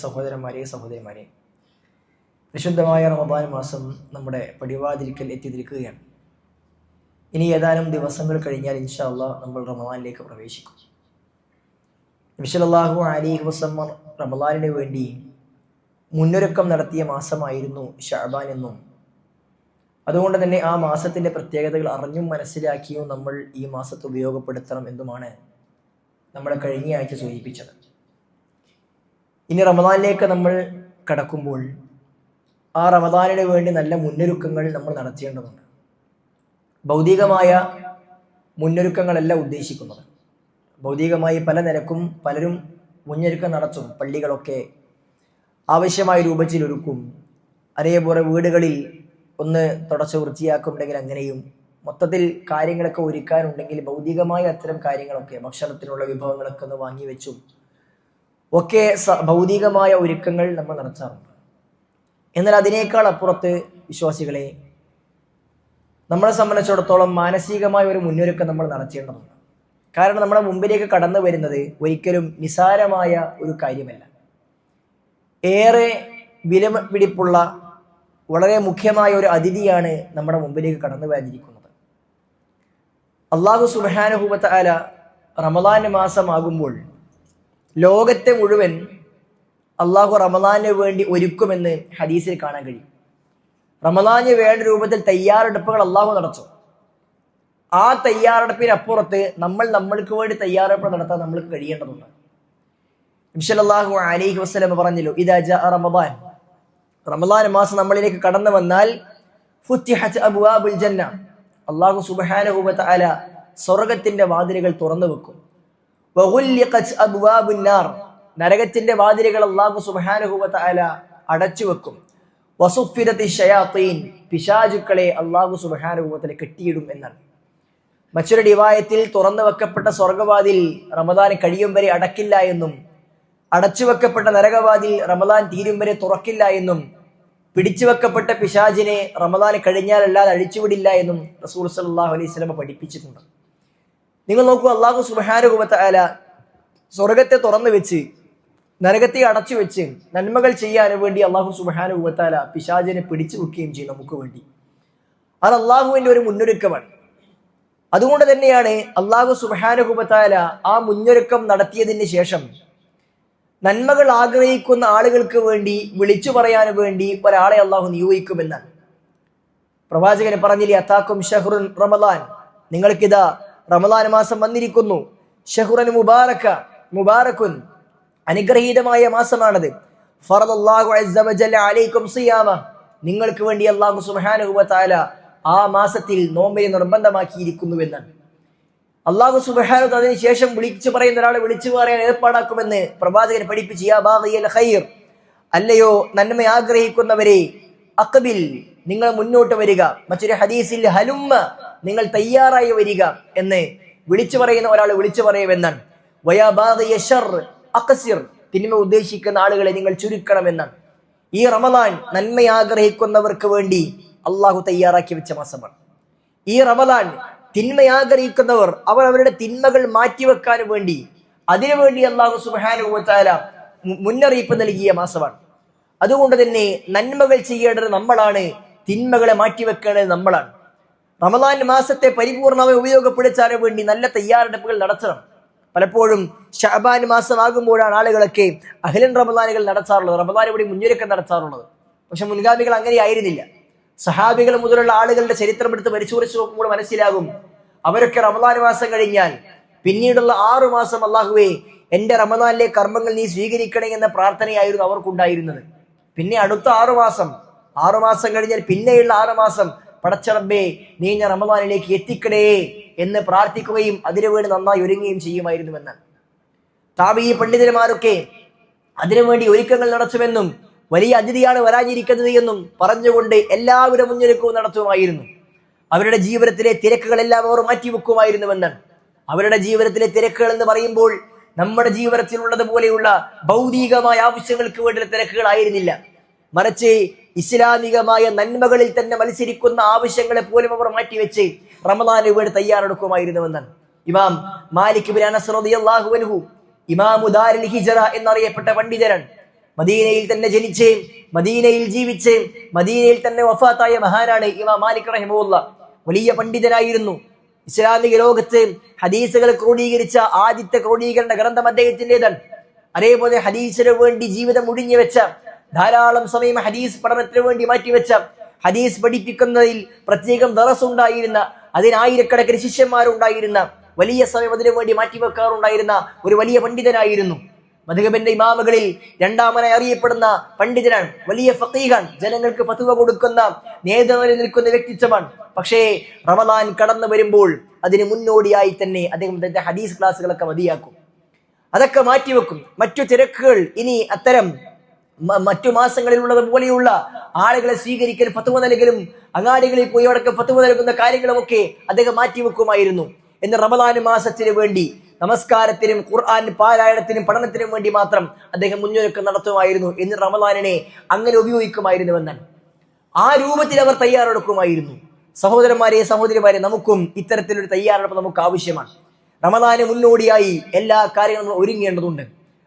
സഹോദരന്മാരെ സഹോദരിമാരെ, വിശുദ്ധമായ റമദാൻ മാസം നമ്മുടെ പടിവാതിൽക്കൽ എത്തിയിരിക്കുകയാണ്. ഇനി ഏതാനും ദിവസങ്ങൾ കഴിഞ്ഞാൽ ഇൻഷാ അല്ലാഹ് നമ്മൾ റമദാനിലേക്ക് പ്രവേശിക്കും. നബി സല്ലല്ലാഹു അലൈഹി വസല്ലം റമദാനിന് വേണ്ടി മുന്നൊരുക്കം നടത്തിയ മാസമായിരുന്നു ശഅബാൻ എന്നും, അതുകൊണ്ട് തന്നെ ആ മാസത്തിൻ്റെ പ്രത്യേകതകൾ അറിഞ്ഞും മനസ്സിലാക്കിയും നമ്മൾ ഈ മാസത്തെ ഉപയോഗപ്പെടുത്തണം എന്നുമാണ് നമ്മളെ കഴിഞ്ഞ ആഴ്ച സൂചിപ്പിച്ചത്. ഇനി റമദാനിലേക്ക് നമ്മൾ കടക്കുമ്പോൾ ആ റമദാനിന് വേണ്ടി നല്ല മുന്നൊരുക്കങ്ങൾ നമ്മൾ നടത്തേണ്ടതുണ്ട്. ഭൗതികമായ മുന്നൊരുക്കങ്ങളല്ല ഉദ്ദേശിക്കുന്നത്. ഭൗതികമായി പല നിരക്കും പലരും മുന്നൊരുക്കം നടത്തും. പള്ളികളൊക്കെ ആവശ്യമായ രൂപത്തിൽ ഒരുക്കും, അതേപോലെ വീടുകളിൽ ഒന്ന് തുടച്ച് വൃത്തിയാക്കുന്നുണ്ടെങ്കിൽ അങ്ങനെയും, മൊത്തത്തിൽ കാര്യങ്ങളൊക്കെ ഒരുക്കാനുണ്ടെങ്കിൽ ഭൗതികമായ അത്തരം കാര്യങ്ങളൊക്കെ, ഭക്ഷണത്തിനുള്ള വിഭവങ്ങളൊക്കെ ഒന്ന് വാങ്ങി വെച്ചും ഒക്കെ ഭൗതികമായ ഒരുക്കങ്ങൾ നമ്മൾ നടത്താറുണ്ട്. എന്നാൽ അതിനേക്കാൾ അപ്പുറത്ത് വിശ്വാസികളെ നമ്മളെ സംബന്ധിച്ചിടത്തോളം മാനസികമായ ഒരു മുന്നൊരുക്കം നമ്മൾ നടത്തേണ്ടതുണ്ട്. കാരണം നമ്മുടെ മുമ്പിലേക്ക് കടന്നു വരുന്നത് ഒരിക്കലും നിസാരമായ ഒരു കാര്യമല്ല. ഏറെ വിലപിടിപ്പുള്ള വളരെ മുഖ്യമായ ഒരു അതിഥിയാണ് നമ്മുടെ മുമ്പിലേക്ക് കടന്നു വരാനിരിക്കുന്നത്. അല്ലാഹു സുബ്ഹാനഹു വ തആല റമദാൻ മാസമാകുമ്പോൾ ലോകത്തെ മുഴുവൻ അള്ളാഹു റമദാനിന് വേണ്ടി ഒരുക്കുമെന്ന് ഹദീസിൽ കാണാൻ കഴിയും. റമദാനിന് വേണ്ട രൂപത്തിൽ തയ്യാറെടുപ്പുകൾ അള്ളാഹു നടത്തും. ആ തയ്യാറെടുപ്പിനപ്പുറത്ത് നമ്മൾക്ക് വേണ്ടി തയ്യാറെടുപ്പ് നടത്താൻ നമ്മൾക്ക് കഴിയേണ്ടതുണ്ട്. നബി സല്ലല്ലാഹു അലൈഹി വസല്ലം പറഞ്ഞല്ലോ, ഇദാ ജാഅ റമദാൻ, റമദാൻ മാസം നമ്മളിലേക്ക് കടന്നു വന്നാൽ ഫുത്തിഹത് അബ്വാബുൽ ജന്ന, അള്ളാഹു സുബ്ഹാനഹു വ തആല സ്വർഗ്ഗത്തിന്റെ വാതിലുകൾ തുറന്നു വെക്കും. വഗുല്ലിഖത് അബ്വാബുൻ നാർ, നരകത്തിന്റെ വാതിലുകൾ അള്ളാഹു സുബ്ഹാനഹു വ തആല അടച്ചു വെക്കും. വസുഫിദതി ശയാത്തീൻ, പിശാചുക്കളെ അള്ളാഹു സുബ്ഹാനഹു വ തആല കെട്ടിയിടും എന്നാണ്. മറ്റൊരു റിവായത്തിൽ തുറന്നു വെക്കപ്പെട്ട സ്വർഗ്ഗവാതിൽ റമദാൻ കഴിയും വരെ അടക്കില്ല എന്നും, അടച്ചു വെക്കപ്പെട്ട നരകവാതിൽ റമദാൻ തീരും വരെ തുറക്കില്ല എന്നും, പിടിച്ചു വെക്കപ്പെട്ട പിശാചിനെ റമദാൻ കഴിഞ്ഞാൽ അല്ലാതെ അഴിച്ചുവിടില്ല എന്നും റസൂൽ സല്ലല്ലാഹു അലൈഹി വസല്ലം പഠിപ്പിച്ചിട്ടുണ്ട്. നിങ്ങൾ നോക്കൂ, അല്ലാഹു സുബ്ഹാനഹു വ തആല സ്വർഗത്തെ തുറന്നു വെച്ച് നരകത്തെ അടച്ചു വെച്ച് നന്മകൾ ചെയ്യാൻ വേണ്ടി അല്ലാഹു സുബ്ഹാനഹു വ തആല പിശാചിനെ പിടിച്ചു വെക്കുകയും ചെയ്യും നമുക്ക് വേണ്ടി. അത് അള്ളാഹുവിന്റെ ഒരു മുന്നൊരുക്കമാണ്. അതുകൊണ്ട് തന്നെയാണ് അല്ലാഹു സുബ്ഹാനഹു വ തആല ആ മുന്നൊരുക്കം നടത്തിയതിന് ശേഷം നന്മകൾ ആഗ്രഹിക്കുന്ന ആളുകൾക്ക് വേണ്ടി വിളിച്ചു പറയാൻ വേണ്ടി ഒരാളെ അള്ളാഹു നിയോഗിക്കുമെന്നാണ്. പ്രവാചകന് പറഞ്ഞില്ലേ, അതാക്കും ഷഹ്റുൻ റമദാൻ, നിങ്ങൾക്കിതാ റമദാൻ മാസം വന്നിരിക്കുന്നു. ഷഹ്റുൻ മുബാറക്കുൻ, അനുഗ്രഹീതമായ മാസമാണത്. ഫറദല്ലാഹു അസ്സ വജല്ല അലൈക്കും സിയാമ, നിങ്ങൾക്ക് വേണ്ടി അല്ലാഹു സുബ്ഹാനഹു വ തആല ആ മാസത്തിൽ നോമ്പിനെ നിർബന്ധമാക്കിയിരിക്കുന്നുവെന്നാണ്. അല്ലാഹു സുബ്ഹാനഹു വ തആല അതിന് ശേഷം വിളിച്ചു പറയുന്ന ഒരാളെ വിളിച്ചു പറയാൻ ഏർപ്പാടാക്കുമെന്ന് പ്രവാചകൻ പഠിപ്പിച്ചു. യാ ബാഗിയൽ ഖൈർ, അല്ലയോ നന്മ ആഗ്രഹിക്കുന്നവരെ, അഖ്ബിൽ, നിങ്ങൾ മുന്നോട്ട് വരിക. മറ്റൊരു ഹദീസിൽ ഹലുമ്മ, നിങ്ങൾ തയ്യാറായി വരിക എന്ന് വിളിച്ചു പറയുന്ന ഒരാൾ വിളിച്ചു പറയുമെന്നാണ്. വയാ ബാഗിയ ശർ അഖ്സിർ, തിന്മ ഉദ്ദേശിക്കുന്ന ആളുകളെ നിങ്ങൾ ചുരുക്കണമെന്നാണ്. ഈ റമദാൻ നന്മ ആഗ്രഹിക്കുന്നവർക്ക് വേണ്ടി അള്ളാഹു തയ്യാറാക്കി വെച്ച മാസമാണ്. ഈ റമദാൻ തിന്മ ആഗ്രഹിക്കുന്നവർ അവർ അവരുടെ തിന്മകൾ മാറ്റിവെക്കാൻ വേണ്ടി, അതിനുവേണ്ടി അള്ളാഹു സുബ്ഹാനഹു വ തആല മുന്നറിയിപ്പ് നൽകിയ മാസമാണ്. അതുകൊണ്ട് തന്നെ നന്മകൾ ചെയ്യേണ്ടത് നമ്മളാണ്, തിന്മകളെ മാറ്റിവെക്കേണ്ടത് നമ്മളാണ്. റമദാൻ മാസത്തെ പരിപൂർണമായി ഉപയോഗപ്പെടുത്താൻ വേണ്ടി നല്ല തയ്യാറെടുപ്പുകൾ നടത്തണം. പലപ്പോഴും ശഅബാൻ മാസമാകുമ്പോഴാണ് ആളുകളൊക്കെ അഹ്ലൻ റമദാനുകൾ നടത്താറുള്ളത്, റമദാൻ ഇവിടെ മുന്നൊരുക്കം നടത്താറുള്ളത്. പക്ഷെ മുൻഗാമികൾ അങ്ങനെ ആയിരുന്നില്ല. സഹാബികൾ മുതലുള്ള ആളുകളുടെ ചരിത്രം എടുത്ത് പരിശോധിച്ച് നോക്കുമ്പോൾ മനസ്സിലാകും, അവരൊക്കെ റമദാൻ മാസം കഴിഞ്ഞാൽ പിന്നീടുള്ള 6 മാസം അല്ലാഹുവേ എന്റെ റമദാനിലെ കർമ്മങ്ങൾ നീ സ്വീകരിക്കണേ എന്ന പ്രാർത്ഥനയായിരുന്നു അവർക്കുണ്ടായിരുന്നത്. പിന്നെ അടുത്ത 6 മാസം കഴിഞ്ഞാൽ പിന്നെയുള്ള 6 മാസം പടച്ചറബ്ബേ നീ ഞാൻ റമദാനിലേക്ക് എത്തിക്കണേ എന്ന് പ്രാർത്ഥിക്കുകയും അതിനുവേണ്ടി നന്നായി ഒരുങ്ങുകയും ചെയ്യുമായിരുന്നുവെന്നാണ്. താബഈ പണ്ഡിതന്മാരൊക്കെ അതിനുവേണ്ടി ഒരുക്കങ്ങൾ നടത്തുമെന്നും വലിയ അതിഥിയാണ് വരാനിരിക്കുന്നത് എന്നും പറഞ്ഞുകൊണ്ട് എല്ലാവരും മുന്നൊരുക്കവും നടത്തുമായിരുന്നു. അവരുടെ ജീവിതത്തിലെ തിരക്കുകളെല്ലാം അവർ മാറ്റിവെക്കുമായിരുന്നുവെന്നാണ്. അവരുടെ ജീവിതത്തിലെ തിരക്കുകൾ എന്ന് പറയുമ്പോൾ നമ്മുടെ ജീവിതത്തിലുള്ളത് പോലെയുള്ള ഭൗതികമായ ആവശ്യങ്ങൾക്ക് വേണ്ടിയുള്ള തിരക്കുകളായിരുന്നില്ല. മറിച്ച് ഇസ്ലാമികമായ നന്മകളിൽ തന്നെ മത്സരിക്കുന്ന ആവശ്യങ്ങളെ പോലും അവർ മാറ്റിവെച്ച് റമദാന് വേണ്ടി തയ്യാറെടുക്കുമായിരുന്നുവെന്നാണ്. ഇമാം മാലിക് ബിൻ അനസ് റളിയല്ലാഹു അൻഹു ഇമാമു ദാരിൽ ഹിജ്റ എന്നറിയപ്പെട്ട പണ്ഡിതനാണ്. മദീനയിൽ തന്നെ ജനിച്ച് മദീനയിൽ ജീവിച്ച് മദീനയിൽ തന്നെ വഫാത്തായ മഹാനാണ് ഇമാം മാലിക് റഹിമഹുല്ലാഹ്. വലിയ പണ്ഡിതനായിരുന്നു. ഇസ്ലാമിക ലോകത്ത് ഹദീസുകൾ ക്രോഡീകരിച്ച ആദ്യത്തെ ക്രോഡീകരണ ഗ്രന്ഥം അദ്ദേഹത്തിൻ്റെതാണ്. അതേപോലെ ഹദീസിന് വേണ്ടി ജീവിതം ഒഴിഞ്ഞു വെച്ച, ധാരാളം സമയം ഹദീസ് പഠനത്തിന് വേണ്ടി മാറ്റിവെച്ച, ഹദീസ് പഠിപ്പിക്കുന്നതിൽ പ്രത്യേകം ദറസ് ഉണ്ടായിരുന്ന, അതിനായിരക്കണക്കിന് ശിഷ്യന്മാരുണ്ടായിരുന്ന, വലിയ സമയം അതിനു വേണ്ടി മാറ്റിവെക്കാറുണ്ടായിരുന്ന ഒരു വലിയ പണ്ഡിതനായിരുന്നു. മദ്ഹബിന്റെ ഇമാമുകളിൽ രണ്ടാമനായി അറിയപ്പെടുന്ന പണ്ഡിതനാണ്. വലിയ ഫഖീഹാൻ, ജനങ്ങൾക്ക് ഫത്വ കൊടുക്കുന്ന, നേതൃത്വത്തിൽ നിൽക്കുന്ന വ്യക്തിത്വമാണ്. പക്ഷേ റമദാൻ കടന്നു വരുമ്പോൾ അതിന് മുന്നോടിയായി തന്നെ അദ്ദേഹം തന്റെ ഹദീസ് ക്ലാസ്സുകളൊക്കെ മതിയാക്കും, അതൊക്കെ മാറ്റിവെക്കും. മറ്റു തിരക്കുകൾ, ഇനി അത്തരം മറ്റു മാസങ്ങളിലുള്ളത് പോലെയുള്ള ആളുകളെ സ്വീകരിക്കൽ, ഫത്വ നൽകലും, അങ്ങാടികളിൽ പോയി അടക്കം ഫത്വ നൽകുന്ന കാര്യങ്ങളുമൊക്കെ അദ്ദേഹം മാറ്റിവെക്കുമായിരുന്നു. എന്ന് റമദാൻ മാസത്തിന് വേണ്ടി നമസ്കാരത്തിനും ഖുർആൻ പാരായണത്തിനും പഠനത്തിനും വേണ്ടി മാത്രം അദ്ദേഹം മുന്നൊരുക്കം നടത്തുമായിരുന്നു. എന്ന് റമദാനിനെ അങ്ങനെ ഉപയോഗിക്കുമായിരുന്നുവെന്നാണ്. ആ രൂപത്തിൽ അവർ തയ്യാറെടുക്കുമായിരുന്നു. സഹോദരന്മാരെ, സഹോദരിമാരെ, നമുക്കും ഇത്തരത്തിലൊരു തയ്യാറെടുപ്പ് നമുക്ക് ആവശ്യമാണ്. റമദാന് മുന്നോടിയായി എല്ലാ കാര്യങ്ങളും നമ്മൾ ഒരുങ്ങേണ്ടതുണ്ട്.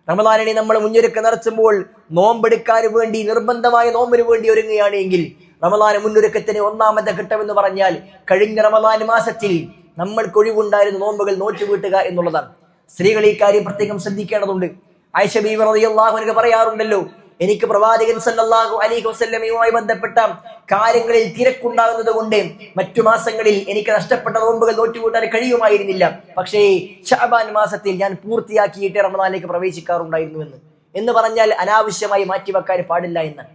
റമദാനിനെ നമ്മൾ മുന്നൊരുക്കം നടത്തുമ്പോൾ നോമ്പെടുക്കാൻ വേണ്ടി, നിർബന്ധമായ നോമ്പിന് വേണ്ടി ഒരുങ്ങുകയാണ് എങ്കിൽ റമദാൻ മുന്നൊരുക്കത്തിന് ഒന്നാമത്തെ ഘട്ടമെന്ന് പറഞ്ഞാൽ കഴിഞ്ഞ റമദാൻ മാസത്തിൽ നമ്മൾക്ക് ഒഴിവുണ്ടായിരുന്ന നോമ്പുകൾ നോറ്റുവീട്ടുക എന്നുള്ളതാണ്. സ്ത്രീകൾ ഈ കാര്യം പ്രത്യേകം ശ്രദ്ധിക്കേണ്ടതുണ്ട്. ആയിഷ ബീവി റളിയല്ലാഹു അൻഹ പറയാറുണ്ടല്ലോ, എനിക്ക് പ്രവാചകൻ സല്ലല്ലാഹു അലൈഹി വസല്ലമയുമായി ബന്ധപ്പെട്ട കാര്യങ്ങളിൽ തിരക്കുണ്ടാകുന്നത് കൊണ്ട് മറ്റു മാസങ്ങളിൽ എനിക്ക് നഷ്ടപ്പെട്ട നോമ്പുകൾ നോറ്റുകൂട്ടാൻ കഴിയുമായിരുന്നില്ല. പക്ഷേ ശഅബാൻ മാസത്തിൽ ഞാൻ പൂർത്തിയാക്കിയിട്ട് റമദാനിലേക്ക് പ്രവേശിക്കാറുണ്ടായിരുന്നു എന്ന് പറഞ്ഞാൽ അനാവശ്യമായി മാറ്റിവെക്കാൻ പാടില്ല എന്ന്.